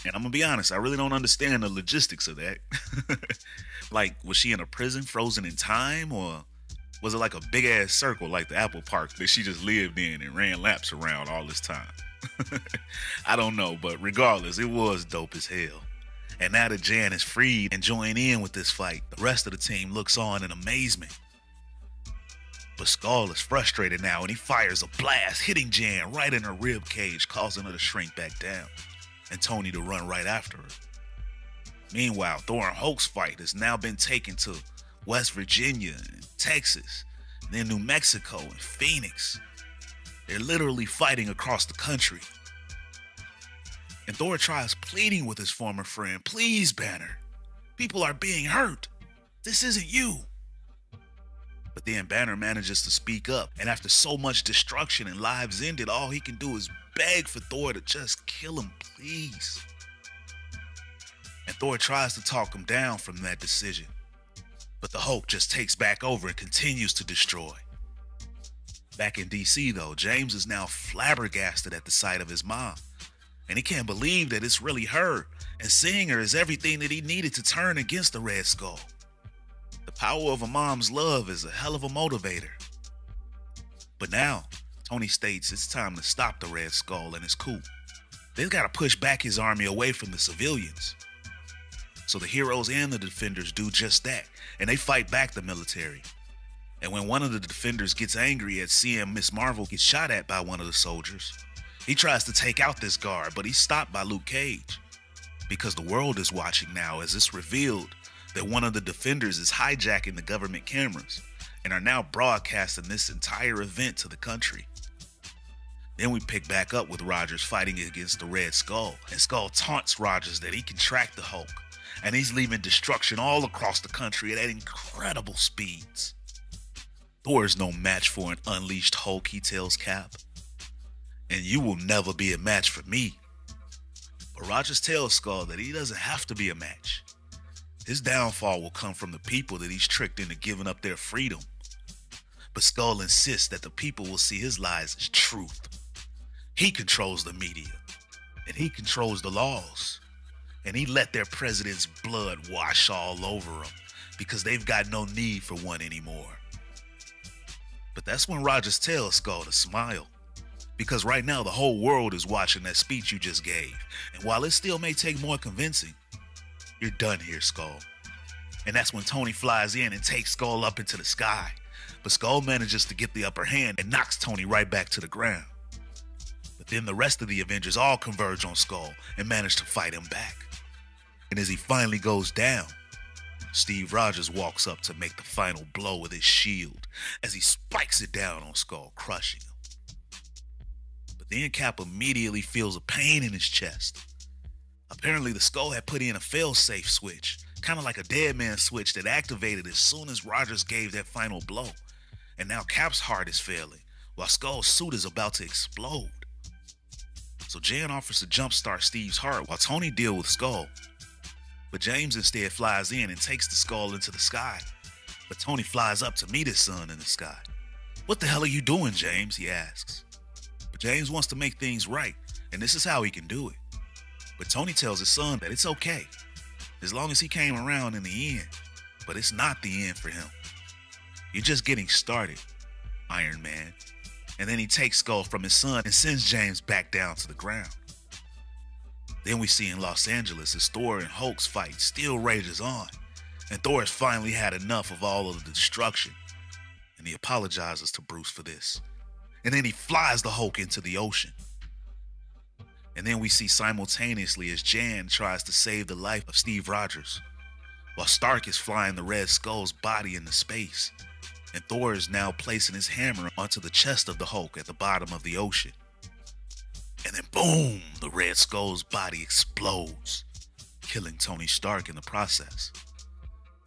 And I'm gonna be honest, I really don't understand the logistics of that. Like, was she in a prison frozen in time, or was it like a big ass circle like the Apple Park that she just lived in and ran laps around all this time? I don't know, but regardless, it was dope as hell. And now that Jan is freed and joined in with this fight, the rest of the team looks on in amazement. But Skull is frustrated now, and he fires a blast, hitting Jan right in her rib cage, causing her to shrink back down, and Tony to run right after her. Meanwhile, Thor and Hulk's fight has now been taken to West Virginia and Texas, and then New Mexico and Phoenix. They're literally fighting across the country. And Thor tries pleading with his former friend, "Please, Banner. People are being hurt. This isn't you." But then Banner manages to speak up, and after so much destruction and lives ended, all he can do is beg for Thor to just kill him, please. And Thor tries to talk him down from that decision. But the Hulk just takes back over and continues to destroy. Back in DC though, James is now flabbergasted at the sight of his mom. And he can't believe that it's really her, and seeing her is everything that he needed to turn against the Red Skull. The power of a mom's love is a hell of a motivator. But now, Tony states it's time to stop the Red Skull and his coup. They've got to push back his army away from the civilians. So the heroes and the defenders do just that, and they fight back the military. And when one of the defenders gets angry at seeing Miss Marvel get shot at by one of the soldiers, he tries to take out this guard, but he's stopped by Luke Cage. Because the world is watching now, as it's revealed that one of the defenders is hijacking the government cameras and are now broadcasting this entire event to the country. Then we pick back up with Rogers fighting against the Red Skull, and Skull taunts Rogers that he can track the Hulk, and he's leaving destruction all across the country at incredible speeds. Thor is no match for an unleashed Hulk, he tells Cap. And you will never be a match for me. But Rogers tells Skull that he doesn't have to be a match. His downfall will come from the people that he's tricked into giving up their freedom. But Skull insists that the people will see his lies as truth. He controls the media, and he controls the laws. And he let their president's blood wash all over them because they've got no need for one anymore. But that's when Rogers tells Skull to smile. Because right now the whole world is watching that speech you just gave. And while it still may take more convincing, you're done here, Skull. And that's when Tony flies in and takes Skull up into the sky. But Skull manages to get the upper hand and knocks Tony right back to the ground. But then the rest of the Avengers all converge on Skull and manage to fight him back. And as he finally goes down, Steve Rogers walks up to make the final blow with his shield as he spikes it down on Skull, crushing him. Then Cap immediately feels a pain in his chest. Apparently the Skull had put in a fail-safe switch, kind of like a dead man switch that activated as soon as Rogers gave that final blow. And now Cap's heart is failing, while Skull's suit is about to explode. So Jan offers to jumpstart Steve's heart while Tony deals with Skull. But James instead flies in and takes the Skull into the sky. But Tony flies up to meet his son in the sky. "What the hell are you doing, James?" he asks. James wants to make things right, and this is how he can do it. But Tony tells his son that it's okay, as long as he came around in the end. But it's not the end for him. You're just getting started, Iron Man. And then he takes Skull from his son and sends James back down to the ground. Then we see in Los Angeles as Thor and Hulk's fight still rages on, and Thor has finally had enough of all of the destruction, and he apologizes to Bruce for this. And then he flies the Hulk into the ocean. And then we see simultaneously as Jan tries to save the life of Steve Rogers, while Stark is flying the Red Skull's body into space, and Thor is now placing his hammer onto the chest of the Hulk at the bottom of the ocean. And then boom, the Red Skull's body explodes, killing Tony Stark in the process.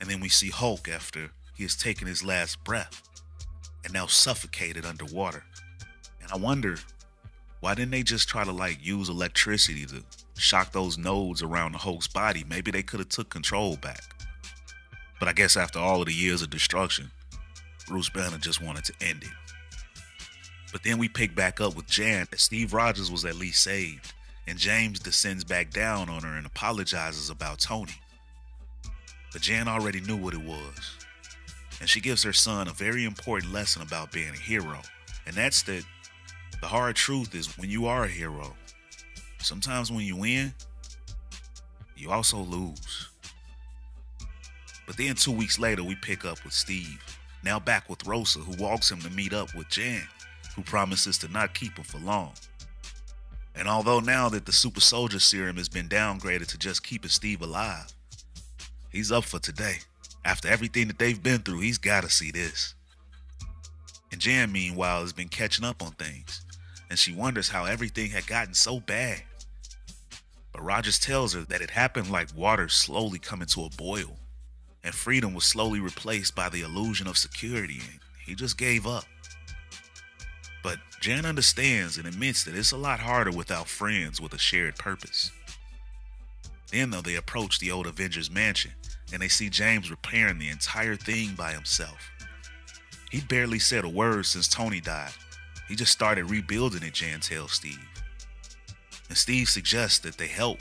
And then we see Hulk after he has taken his last breath and now suffocated underwater. And I wonder, why didn't they just try to use electricity to shock those nodes around the Hulk's body? Maybe they could have took control back. But I guess after all of the years of destruction, Bruce Banner just wanted to end it. But then we pick back up with Jan that Steve Rogers was at least saved, and James descends back down on her and apologizes about Tony. But Jan already knew what it was, and she gives her son a very important lesson about being a hero, and that's that the hard truth is when you are a hero, sometimes when you win, you also lose. But then 2 weeks later, we pick up with Steve, now back with Rosa, who walks him to meet up with Jan, who promises to not keep him for long. And although now that the super soldier serum has been downgraded to just keeping Steve alive, he's up for today. After everything that they've been through, he's got to see this. And Jan, meanwhile, has been catching up on things, and she wonders how everything had gotten so bad. But Rogers tells her that it happened like water slowly coming to a boil, and freedom was slowly replaced by the illusion of security, and he just gave up. But Jan understands and admits that it's a lot harder without friends with a shared purpose. Then, though, they approach the old Avengers mansion, and they see James repairing the entire thing by himself. He'd barely said a word since Tony died. He just started rebuilding it, Jan tells Steve. And Steve suggests that they help.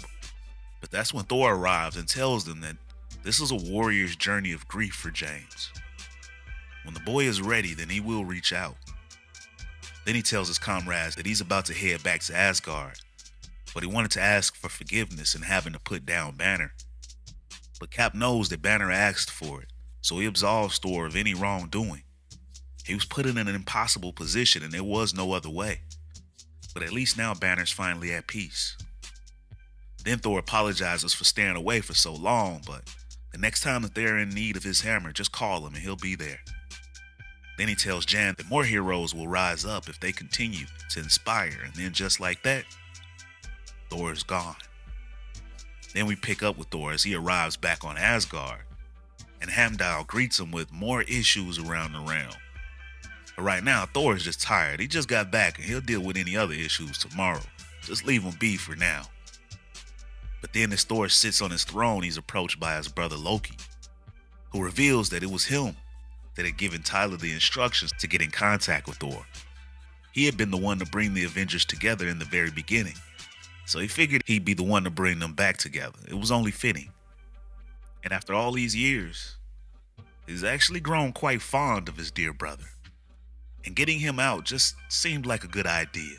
But that's when Thor arrives and tells them that this is a warrior's journey of grief for James. When the boy is ready, then he will reach out. Then he tells his comrades that he's about to head back to Asgard, but he wanted to ask for forgiveness and having to put down Banner. But Cap knows that Banner asked for it, so he absolves Thor of any wrongdoing. He was put in an impossible position and there was no other way. But at least now Banner's finally at peace. Then Thor apologizes for staying away for so long, but the next time that they're in need of his hammer, just call him and he'll be there. Then he tells Jan that more heroes will rise up if they continue to inspire, and then just like that, Thor is gone. Then we pick up with Thor as he arrives back on Asgard, and Heimdall greets him with more issues around the realm. But right now, Thor is just tired. He just got back and he'll deal with any other issues tomorrow. Just leave him be for now. But then as Thor sits on his throne, he's approached by his brother Loki, who reveals that it was him that had given Tyler the instructions to get in contact with Thor. He had been the one to bring the Avengers together in the very beginning, so he figured he'd be the one to bring them back together. It was only fitting. And after all these years, he's actually grown quite fond of his dear brother, and getting him out just seemed like a good idea.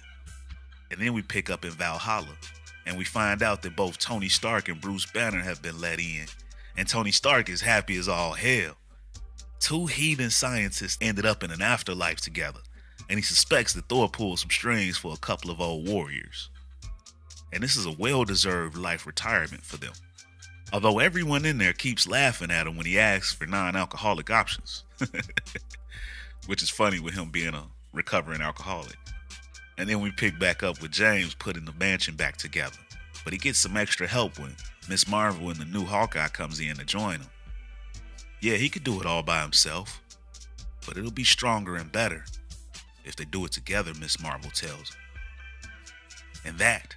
And then we pick up in Valhalla, and we find out that both Tony Stark and Bruce Banner have been let in, and Tony Stark is happy as all hell. Two heathen scientists ended up in an afterlife together, and he suspects that Thor pulled some strings for a couple of old warriors. And this is a well-deserved life retirement for them. Although everyone in there keeps laughing at him when he asks for non-alcoholic options. Which is funny with him being a recovering alcoholic. And then we pick back up with James putting the mansion back together. But he gets some extra help when Miss Marvel and the new Hawkeye comes in to join him. Yeah, he could do it all by himself, but it'll be stronger and better if they do it together, Miss Marvel tells him. And that,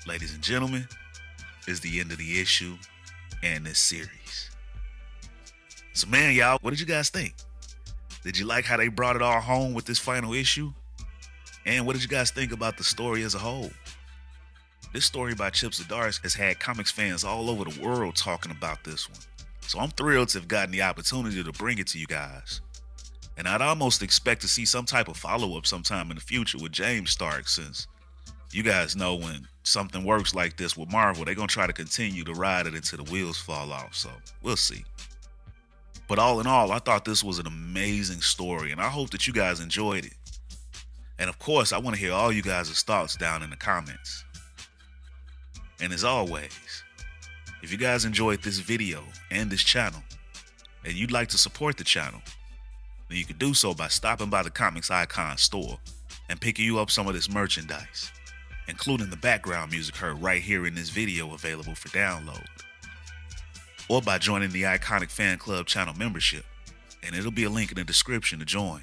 ladies and gentlemen, is the end of the issue and this series. So man, y'all, what did you guys think? Did you like how they brought it all home with this final issue? And what did you guys think about the story as a whole? This story by Chip Zdarsky has had comics fans all over the world talking about this one. So I'm thrilled to have gotten the opportunity to bring it to you guys. And I'd almost expect to see some type of follow-up sometime in the future with James Stark, since you guys know when something works like this with Marvel, they're going to try to continue to ride it until the wheels fall off. So we'll see. But all in all, I thought this was an amazing story, and I hope that you guys enjoyed it. And of course, I want to hear all you guys' thoughts down in the comments. And as always, if you guys enjoyed this video and this channel, and you'd like to support the channel, then you can do so by stopping by the Comics Icon store and picking you up some of this merchandise. including the background music heard right here in this video available for download, or by joining the Iconic Fan Club channel membership, and it'll be a link in the description to join.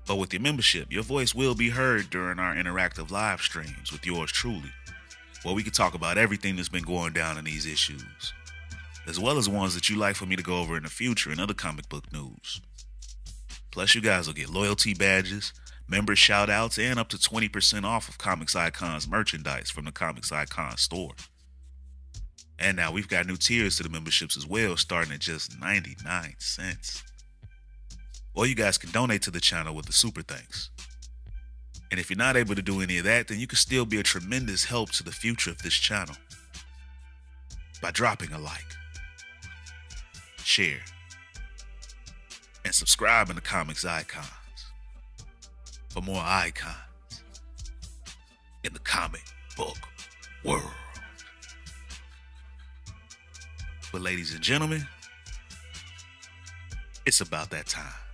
But with your membership, your voice will be heard during our interactive live streams with yours truly, where we can talk about everything that's been going down in these issues, as well as ones that you like for me to go over in the future and other comic book news. Plus, you guys will get loyalty badges, member shoutouts, and up to 20% off of Comics Icons merchandise from the Comics Icons store. And now we've got new tiers to the memberships as well, starting at just 99 cents. Or you guys can donate to the channel with a super thanks. And if you're not able to do any of that, then you can still be a tremendous help to the future of this channel by dropping a like, share, and subscribe in the Comics Icons for more icons in the comic book world. But ladies and gentlemen, it's about that time.